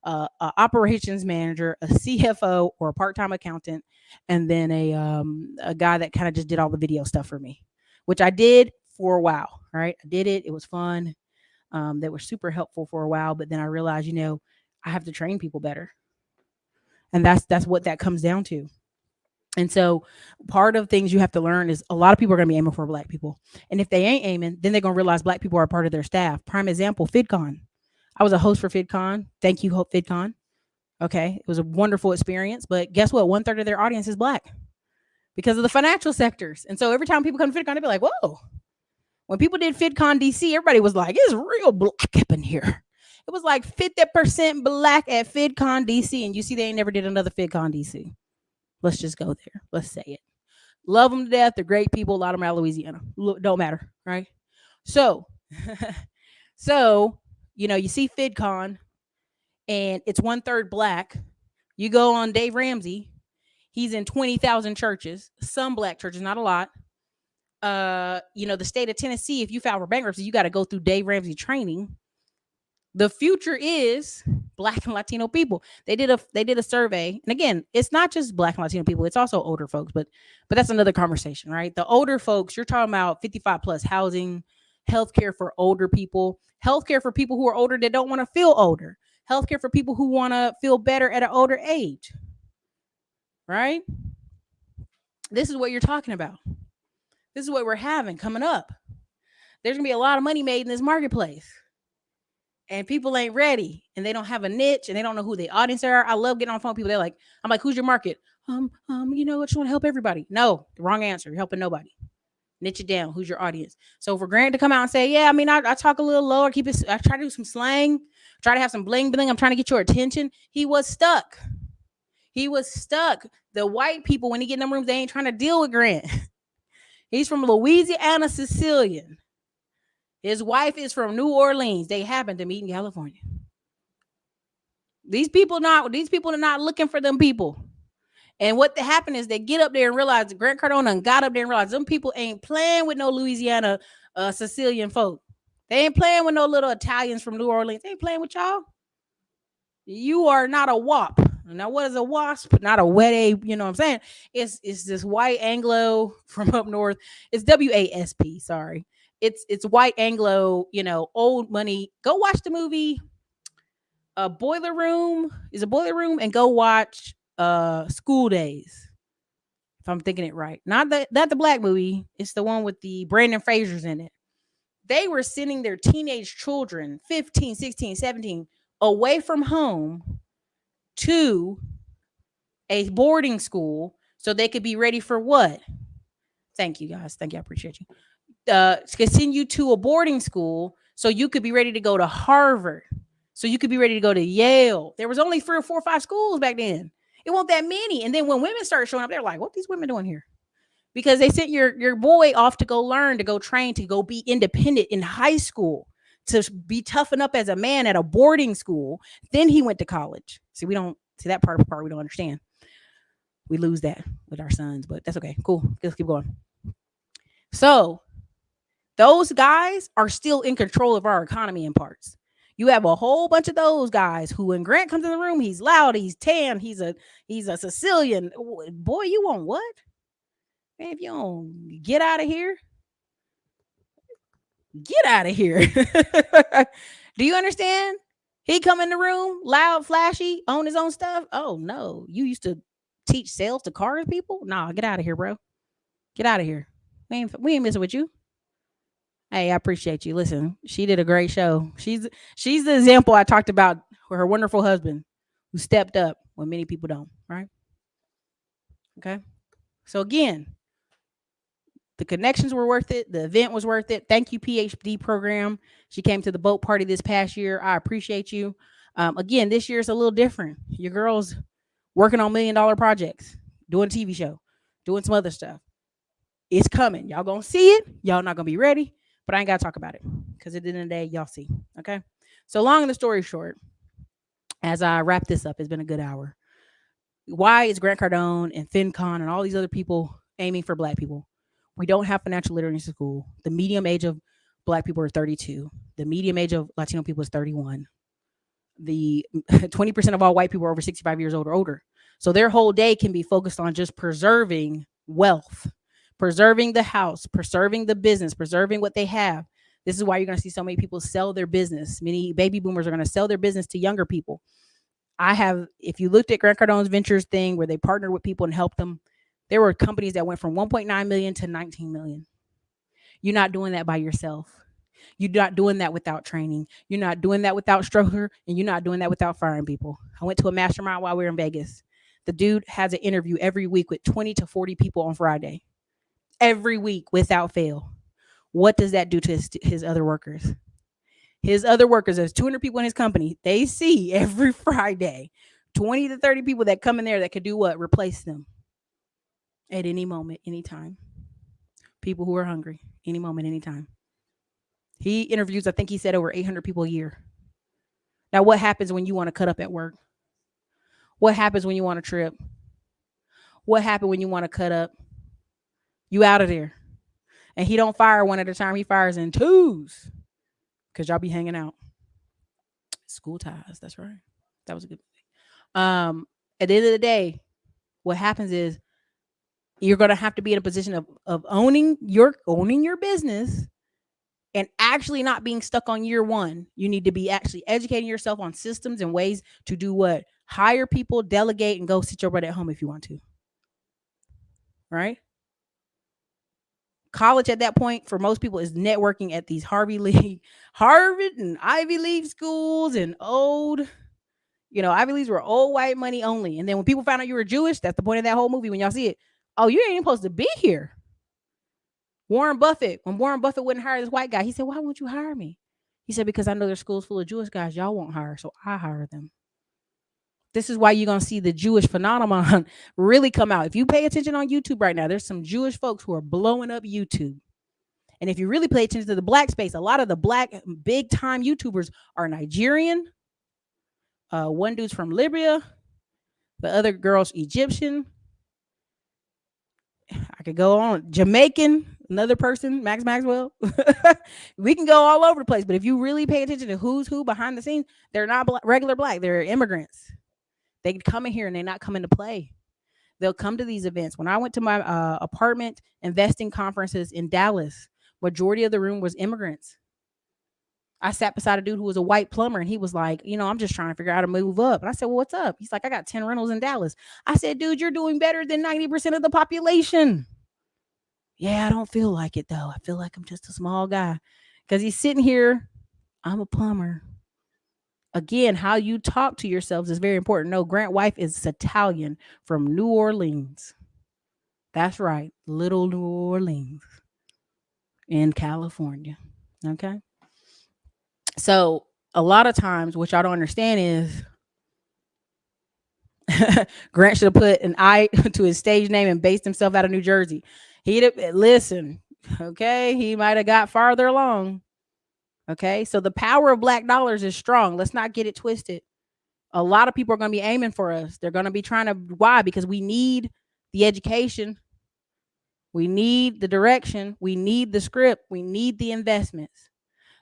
a operations manager, a CFO or a part-time accountant, and then a guy that kind of just did all the video stuff for me, which I did for a while. Right, I did it. It was fun. That were super helpful for a while, but then I realized, I have to train people better, and that's what that comes down to. And so part of things you have to learn is a lot of people are going to be aiming for Black people. And if they ain't aiming, then they're going to realize Black people are a part of their staff. Prime example, FidCon. I was a host for FidCon. Thank you, Hope FidCon. Okay. It was a wonderful experience, but guess what? 1/3 of their audience is Black because of the financial sectors. And so every time people come to FidCon, they be like, whoa. When people did FidCon DC, everybody was like, it's real Black up in here. It was like 50% Black at FidCon DC. And you see, they ain't never did another FidCon DC. Let's just go there. Let's say it. Love them to death. They're great people. A lot of them are out of Louisiana. Don't matter, right? So, you see FidCon, and it's 1/3 Black. You go on Dave Ramsey. He's in 20,000 churches. Some Black churches, not a lot. The state of Tennessee, if you file for bankruptcy, you got to go through Dave Ramsey training. The future is Black and Latino people. They did a survey, and again, it's not just Black and Latino people; it's also older folks. But that's another conversation, right? The older folks, you're talking about 55 plus housing, healthcare for older people, healthcare for people who are older that don't want to feel older, healthcare for people who want to feel better at an older age, right? This is what you're talking about. This is what we're having coming up. There's gonna be a lot of money made in this marketplace, and people ain't ready, and they don't have a niche, and they don't know who the audience are. I love getting on the phone with people. They're like, I'm like, who's your market? I just want to help everybody. No, the wrong answer. You're helping nobody. Niche it down. Who's your audience? So for Grant to come out and say, yeah, I mean, I talk a little lower, keep it. I try to do some slang, try to have some bling bling. I'm trying to get your attention. He was stuck. He was stuck. The white people, when he get in them rooms, they ain't trying to deal with Grant. He's from Louisiana, Sicilian. His wife is from New Orleans. They happen to meet in California. These people are not looking for them people. And what happened is they get up there and realize Grant Cardone got up there and realized them people ain't playing with no Louisiana Sicilian folk. They ain't playing with no little Italians from New Orleans. They ain't playing with y'all. You are not a WAP. Now, what is a WASP? Not a wet A, you know what I'm saying? It's this white Anglo from up north. It's WASP, sorry. It's white Anglo, old money. Go watch the movie Boiler Room. Is a Boiler Room, and go watch School Days. If I'm thinking it right. Not the black movie. It's the one with the Brandon Frasers in it. They were sending their teenage children, 15, 16, 17, away from home to a boarding school so they could be ready for what? Thank you, guys. Thank you. I appreciate you. Send you to a boarding school so you could be ready to go to Harvard. So you could be ready to go to Yale. There was only 3 or 4 or 5 schools back then. It wasn't that many. And then when women started showing up, they're like, what are these women doing here? Because they sent your boy off to go learn, to go train, to go be independent in high school, to be toughen up as a man at a boarding school. Then he went to college. See, we don't see that part we don't understand. We lose that with our sons, but that's okay. Cool. Let's keep going. So those guys are still in control of our economy in parts. You have a whole bunch of those guys who, when Grant comes in the room, he's loud, he's tan, he's a Sicilian. Boy, you want what? Man, if you don't get out of here, get out of here. Do you understand? He come in the room, loud, flashy, own his own stuff. Oh no, you used to teach sales to cars people? Nah, get out of here, bro. Get out of here. We ain't messing with you. Hey, I appreciate you. Listen, she did a great show. She's the example I talked about for her wonderful husband who stepped up when many people don't, right? Okay. So again, the connections were worth it. The event was worth it. Thank you, PhD program. She came to the boat party this past year. I appreciate you. Again, this year is a little different. Your girl's working on $1 million projects, doing a TV show, doing some other stuff. It's coming. Y'all gonna see it. Y'all not gonna be ready, but I ain't gotta talk about it because at the end of the day, y'all see. Okay. So long and the story short, as I wrap this up, it's been a good hour. Why is Grant Cardone and FinCon and all these other people aiming for black people? We don't have financial literacy in school. The medium age of black people are 32. The medium age of Latino people is 31. The 20% of all white people are over 65 years old or older. So their whole day can be focused on just preserving wealth, preserving the house, preserving the business, preserving what they have. This is why you're going to see so many people sell their business. Many baby boomers are going to sell their business to younger people. If you looked at Grant Cardone's ventures thing where they partnered with people and helped them, there were companies that went from 1.9 million to 19 million. You're not doing that by yourself. You're not doing that without training. You're not doing that without structure, and you're not doing that without firing people. I went to a mastermind while we were in Vegas. The dude has an interview every week with 20 to 40 people on Friday. Every week without fail. What does that do to his other workers? His other workers, there's 200 people in his company. They see every Friday 20 to 30 people that come in there that could do what? Replace them at any moment, anytime. People who are hungry, any moment, anytime. He interviews, I think he said, over 800 people a year. Now, what happens when you want to cut up at work? What happens when you want to trip? What happens when you want to cut up? You out of there. And he don't fire one at a time. He fires in twos because y'all be hanging out. School ties. That's right. That was a good movie. At the end of the day, what happens is you're going to have to be in a position of owning your business and actually not being stuck on year one. You need to be actually educating yourself on systems and ways to do what? Hire people, delegate, and go sit your butt at home if you want to. Right? College at that point for most people is networking at these Harvard and Ivy League schools and Ivy Leagues were old white money only. And then when people found out you were Jewish, that's the point of that whole movie when y'all see it. Oh, you ain't even supposed to be here. When Warren Buffett wouldn't hire this white guy, he said, "Why won't you hire me?" He said, "Because I know there's schools full of Jewish guys y'all won't hire, so I hire them." This is why you're going to see the Jewish phenomenon really come out. If you pay attention on YouTube right now, there's some Jewish folks who are blowing up YouTube. And if you really pay attention to the black space, a lot of the black big time YouTubers are Nigerian. One dude's from Libya. The other girl's Egyptian. I could go on. Jamaican, another person, Max Maxwell. We can go all over the place. But if you really pay attention to who's who behind the scenes, they're not regular black. They're immigrants. They can come in here and they're not coming to play. They'll come to these events. When I went to my apartment investing conferences in Dallas, majority of the room was immigrants. I sat beside a dude who was a white plumber, and he was like, I'm just trying to figure out how to move up. And I said, well, what's up? He's like, I got 10 rentals in Dallas. I said, dude, you're doing better than 90% of the population. Yeah, I don't feel like it, though. I feel like I'm just a small guy. Because he's sitting here, I'm a plumber. Again, how you talk to yourselves is very important. No, Grant wife is Italian from New Orleans. That's right, little New Orleans in California. Okay. So a lot of times, what y'all don't understand is Grant should have put an I to his stage name and based himself out of New Jersey. He'd listen, okay? He might have got farther along. Okay. So the power of black dollars is strong. Let's not get it twisted. A lot of people are going to be aiming for us. They're going to be trying to, why? Because we need the education. We need the direction. We need the script. We need the investments.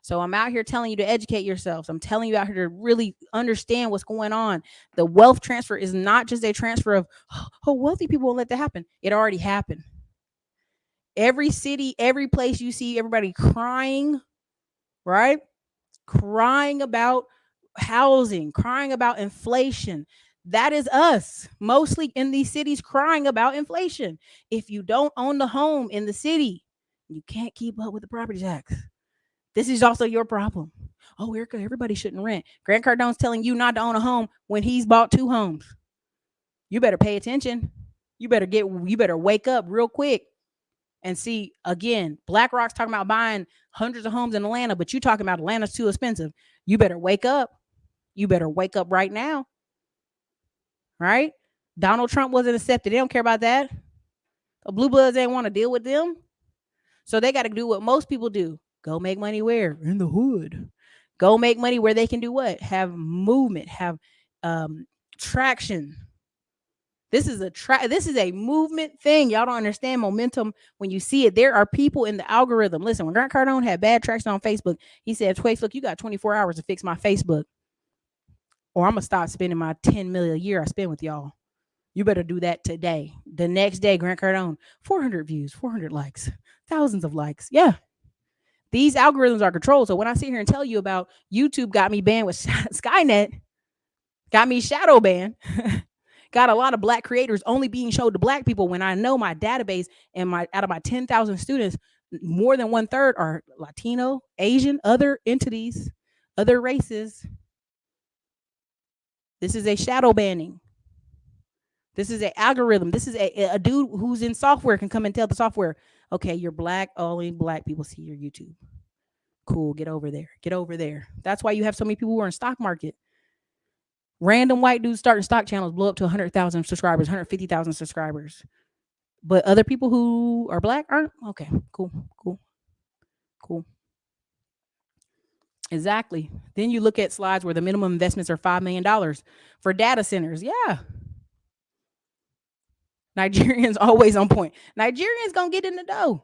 So I'm out here telling you to educate yourselves. I'm telling you out here to really understand what's going on. The wealth transfer is not just a transfer of, oh, wealthy people won't let that happen. It already happened. Every city, every place you see everybody crying, right? Crying about housing, crying about inflation. That is us, mostly in these cities, crying about inflation. If you don't own the home in the city, you can't keep up with the property tax. This is also your problem. Oh, Ericka, everybody shouldn't rent. Grant Cardone's telling you not to own a home when he's bought 2 homes. You better pay attention. You better wake up real quick and see. Again, BlackRock's talking about buying hundreds of homes in Atlanta, but you talking about Atlanta's too expensive. You better wake up. You better wake up right now. Right? Donald Trump wasn't accepted. They don't care about that. The blue bloods ain't want to deal with them. So they got to do what most people do. Go make money where? In the hood. Go make money where they can do what? Have movement, have traction. This is a movement thing. Y'all don't understand momentum when you see it. There are people in the algorithm. Listen, when Grant Cardone had bad traction on Facebook, he said, Facebook, you got 24 hours to fix my Facebook, or I'm going to stop spending my 10 million a year I spend with y'all. You better do that today. The next day, Grant Cardone, 400 views, 400 likes, thousands of likes. Yeah. These algorithms are controlled. So when I sit here and tell you about YouTube got me banned with Skynet, got me shadow banned, got a lot of black creators only being showed to black people, when I know my database and out of my 10,000 students, more than 1/3 are Latino, Asian, other entities, other races. This is a shadow banning. This is an algorithm. This is a dude who's in software can come and tell the software, okay, you're black. Only black people see your YouTube. Cool. Get over there. Get over there. That's why you have so many people who are in stock market. Random white dudes starting stock channels blow up to 100,000 subscribers, 150,000 subscribers. But other people who are black aren't? Okay, cool. Exactly. Then you look at slides where the minimum investments are $5 million for data centers. Yeah. Nigerians always on point. Nigerians going to get in the dough.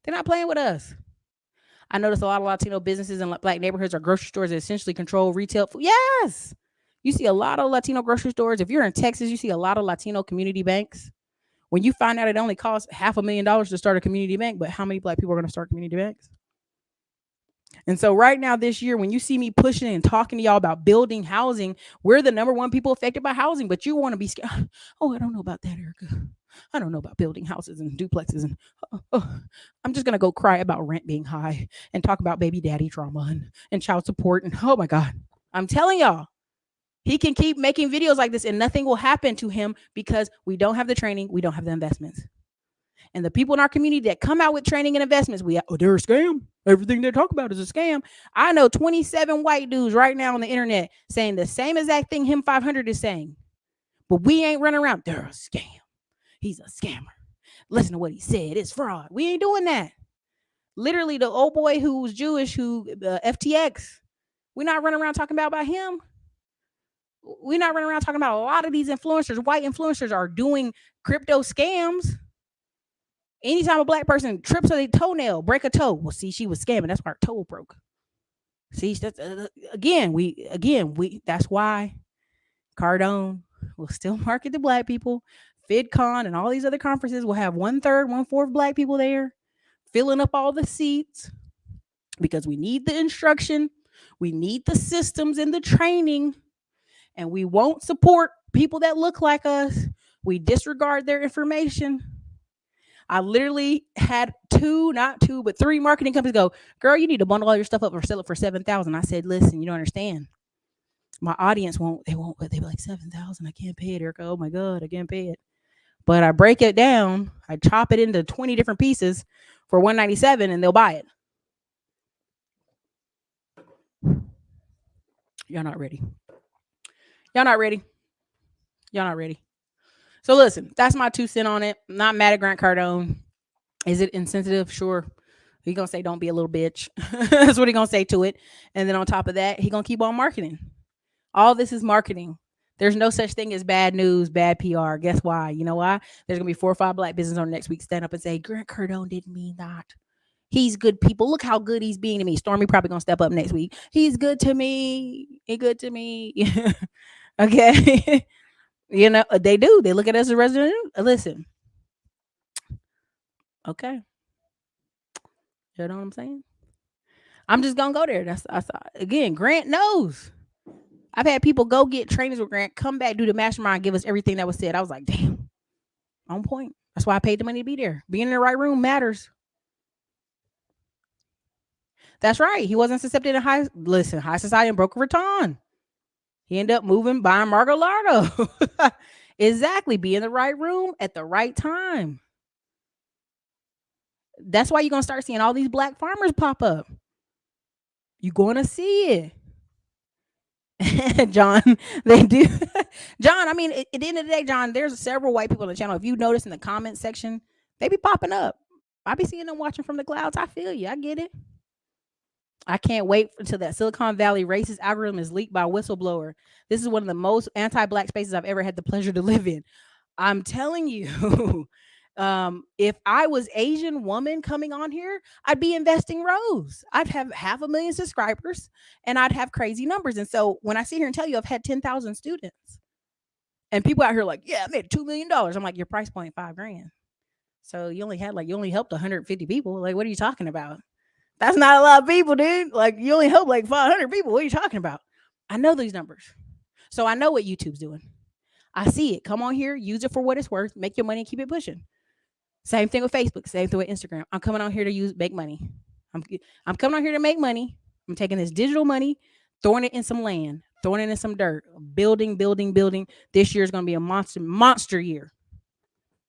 They're not playing with us. I noticed a lot of Latino businesses in black neighborhoods or grocery stores that essentially control retail food. Yes. You see a lot of Latino grocery stores. If you're in Texas, you see a lot of Latino community banks. When you find out it only costs $500,000 to start a community bank, but how many black people are going to start community banks? And so right now this year, when you see me pushing and talking to y'all about building housing, we're the number one people affected by housing, but you want to be scared. Oh, I don't know about that, Ericka. I don't know about building houses and duplexes. And I'm just going to go cry about rent being high and talk about baby daddy trauma and child support. And oh my God, I'm telling y'all, he can keep making videos like this and nothing will happen to him because we don't have the training. We don't have the investments. And the people in our community that come out with training and investments, they're a scam. Everything they talk about is a scam. I know 27 white dudes right now on the internet saying the same exact thing him 500 is saying. But we ain't running around. They're a scam. He's a scammer. Listen to what he said. It's fraud. We ain't doing that. Literally, the old boy who was Jewish, FTX, we're not running around talking about him. We're not running around talking about a lot of these influencers. White influencers are doing crypto scams. Anytime a black person trips on a toenail, break a toe, well, see, she was scamming. That's why her toe broke. See, that's that's why Cardone will still market to black people. FidCon and all these other conferences will have 1/3, 1/4 black people there, filling up all the seats because we need the instruction, we need the systems and the training, and we won't support people that look like us. We disregard their information. I literally had three marketing companies go, girl, you need to bundle all your stuff up or sell it for 7,000. I said, listen, you don't understand. My audience they be like 7,000. I can't pay it, Ericka. Oh my God, I can't pay it. But I break it down, I chop it into 20 different pieces for $197 and they'll buy it. Y'all not ready. Y'all not ready. Y'all not ready. So listen, that's my 2 cents on it. I'm not mad at Grant Cardone. Is it insensitive? Sure. He gonna say, don't be a little bitch. That's what he gonna say to it. And then on top of that, he gonna keep on marketing. All this is marketing. There's no such thing as bad news, bad PR. Guess why? You know why? There's gonna be 4 or 5 black business owners next week stand up and say, Grant Cardone didn't mean that. He's good people. Look how good he's being to me. Stormy probably gonna step up next week. He's good to me. He good to me. Okay. You know, they do. They look at us as resident. Listen. Okay. You know what I'm saying? I'm just gonna go there. That's again, Grant knows. I've had people go get trainings with Grant, come back, do the mastermind, give us everything that was said. I was like, damn, on point. That's why I paid the money to be there. Being in the right room matters. That's right. He wasn't accepted in high society in Boca Raton. He ended up buying Margalato. Exactly. Be in the right room at the right time. That's why you're going to start seeing all these black farmers pop up. You're going to see it. John, they do. John, I mean, at the end of the day, John, there's several white people on the channel. If you notice in the comment section, they be popping up. I be seeing them watching from the clouds. I feel you. I get it. I can't wait until that Silicon Valley racist algorithm is leaked by a whistleblower. This is one of the most anti-black spaces I've ever had the pleasure to live in. I'm telling you, if I was Asian woman coming on here, I'd be investing rows. I'd have 500,000 subscribers and I'd have crazy numbers. And so when I sit here and tell you I've had 10,000 students and people out here like, yeah, I made $2 million. I'm like, your price point $5,000. So you only helped 150 people. Like, what are you talking about? That's not a lot of people, dude. Like, you only help like 500 people. What are you talking about? I know these numbers. So I know what YouTube's doing. I see it. Come on here, use it for what it's worth, make your money and keep it pushing. Same thing with Facebook, same thing with Instagram. I'm coming on here to make money. I'm coming on here to make money. I'm taking this digital money, throwing it in some land, throwing it in some dirt, building. This year is going to be a monster year.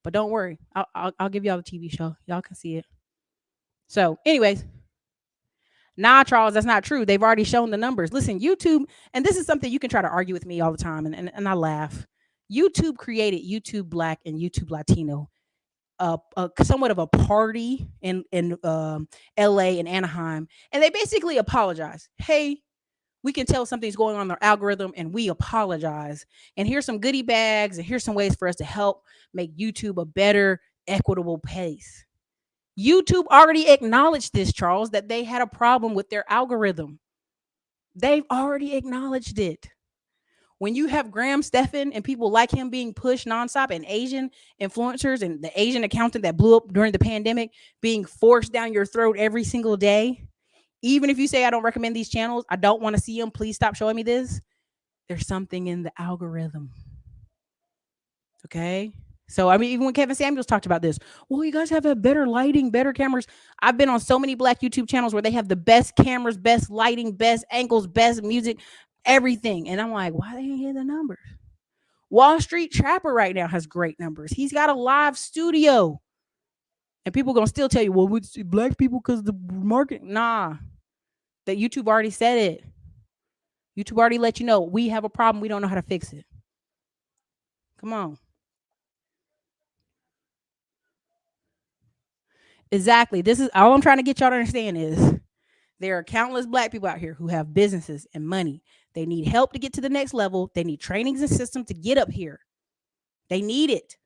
But don't worry. I'll give y'all the TV show. Y'all can see it. So anyways, nah, Charles, that's not true. They've already shown the numbers. Listen, YouTube, and this is something you can try to argue with me all the time, and I laugh. YouTube created YouTube Black and YouTube Latino, somewhat of a party in LA and Anaheim, and they basically apologize. Hey, we can tell something's going on in our algorithm, and we apologize. And here's some goodie bags, and here's some ways for us to help make YouTube a better, equitable place. YouTube already acknowledged this, Charles, that they had a problem with their algorithm. They've already acknowledged it. When you have Graham Stephan and people like him being pushed nonstop, and Asian influencers and the Asian accountant that blew up during the pandemic being forced down your throat every single day, even if you say I don't recommend these channels, I don't want to see them, please stop showing me this. There's something in the algorithm. Okay. So, I mean, even when Kevin Samuels talked about this, well, you guys have a better lighting, better cameras. I've been on so many black YouTube channels where they have the best cameras, best lighting, best angles, best music, everything. And I'm like, why they ain't hit the numbers? Wall Street Trapper right now has great numbers. He's got a live studio. And people going to still tell you, well, it's black people because the market. Nah, that YouTube already said it. YouTube already let you know we have a problem. We don't know how to fix it. Come on. Exactly. This is all I'm trying to get y'all to understand is there are countless black people out here who have businesses and money. They need help to get to the next level. They need trainings and systems to get up here. They need it.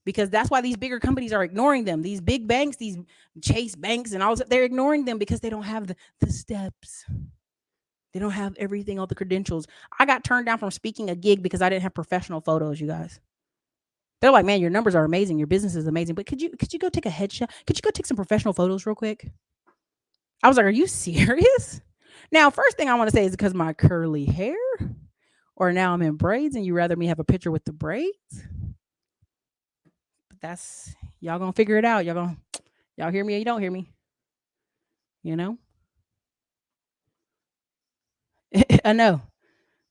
Because that's why these bigger companies are ignoring them. These big banks, these Chase banks and all that, they're ignoring them because they don't have the steps. They don't have everything, all the credentials. I got turned down from speaking a gig because I didn't have professional photos, you guys. They're like, man, your numbers are amazing. Your business is amazing. But could you go take a headshot? Could you go take some professional photos real quick? I was like, are you serious? Now, first thing I want to say is because my curly hair, or now I'm in braids and you rather me have a picture with the braids. But that's y'all gonna figure it out. Y'all hear me or you don't hear me. You know? I know.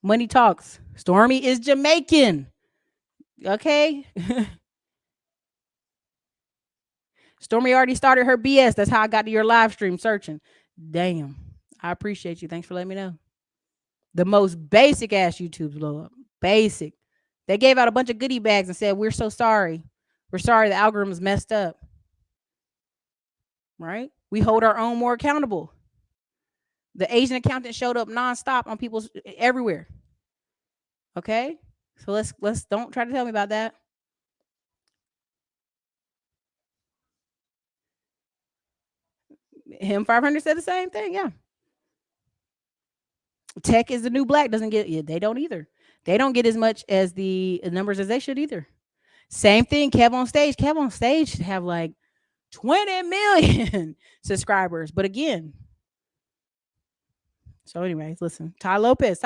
Money talks. Stormy is Jamaican. Okay. Stormy already started her BS. That's how I got to your live stream searching. Damn. I appreciate you. Thanks for letting me know. The most basic ass YouTubes blow up. Basic. They gave out a bunch of goodie bags and said, we're so sorry. We're sorry the algorithm's messed up. Right? We hold our own more accountable. The Asian accountant showed up nonstop on people's everywhere. Okay? So let's don't try to tell me about that. Him 500 said the same thing. Yeah. Tech is the new black. Doesn't get, they don't either. They don't get as much as the numbers as they should either. Same thing. Kev on stage. Kev on stage should have like 20 million subscribers. But again, so anyways, listen, Ty Lopez,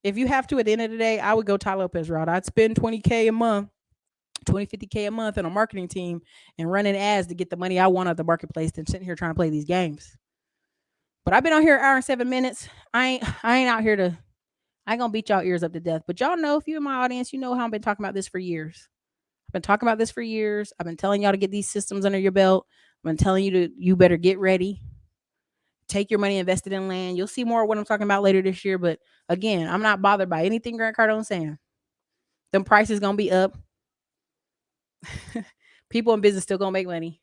if you have to, at the end of the day, I would go Ty Lopez route. I'd spend 20K a month, 50K a month on a marketing team and running ads to get the money I want out of the marketplace than sitting here trying to play these games. But I've been on here an hour and 7 minutes. I ain't out here to, I ain't gonna beat y'all ears up to death. But y'all know, if you're in my audience, you know how I've been talking about this for years. I've been talking about this for years. I've been telling y'all to get these systems under your belt. I've been telling you better get ready. Take your money invested in land. You'll see more of what I'm talking about later this year. But again, I'm not bothered by anything Grant Cardone's saying. Them prices gonna be up. People in business still gonna make money.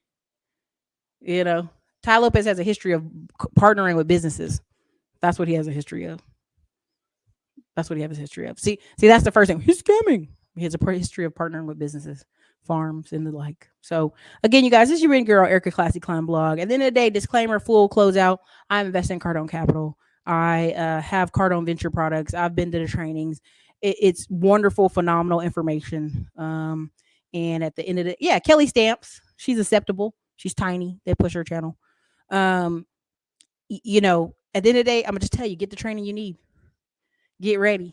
You know, Ty Lopez has a history of partnering with businesses. That's what he has a history of. That's what he has a history of. See, that's the first thing. He's scamming. He has a history of partnering with businesses, farms, and the like. So again, you guys, this is your written girl, Ericka Classy Climb blog. At the end of the day, disclaimer, full closeout. I'm investing in Cardone Capital. I have Cardone Venture Products. I've been to the trainings. It's wonderful, phenomenal information. And at the end of the, yeah, Kelly Stamps. She's acceptable. She's tiny. They push her channel. You know, at the end of the day, I'm gonna just tell you, get the training you need. Get ready.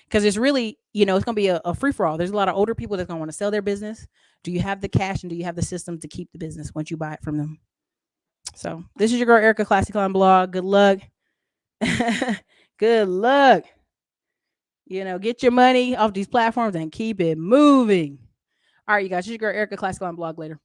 Because it's really, you know, it's going to be a free for all. There's a lot of older people that's going to want to sell their business. Do you have the cash and do you have the system to keep the business once you buy it from them? So this is your girl, Ericka Classy Climb blog. Good luck. Good luck. You know, get your money off these platforms and keep it moving. All right, you guys, this is your girl, Ericka Classy Climb blog. Later.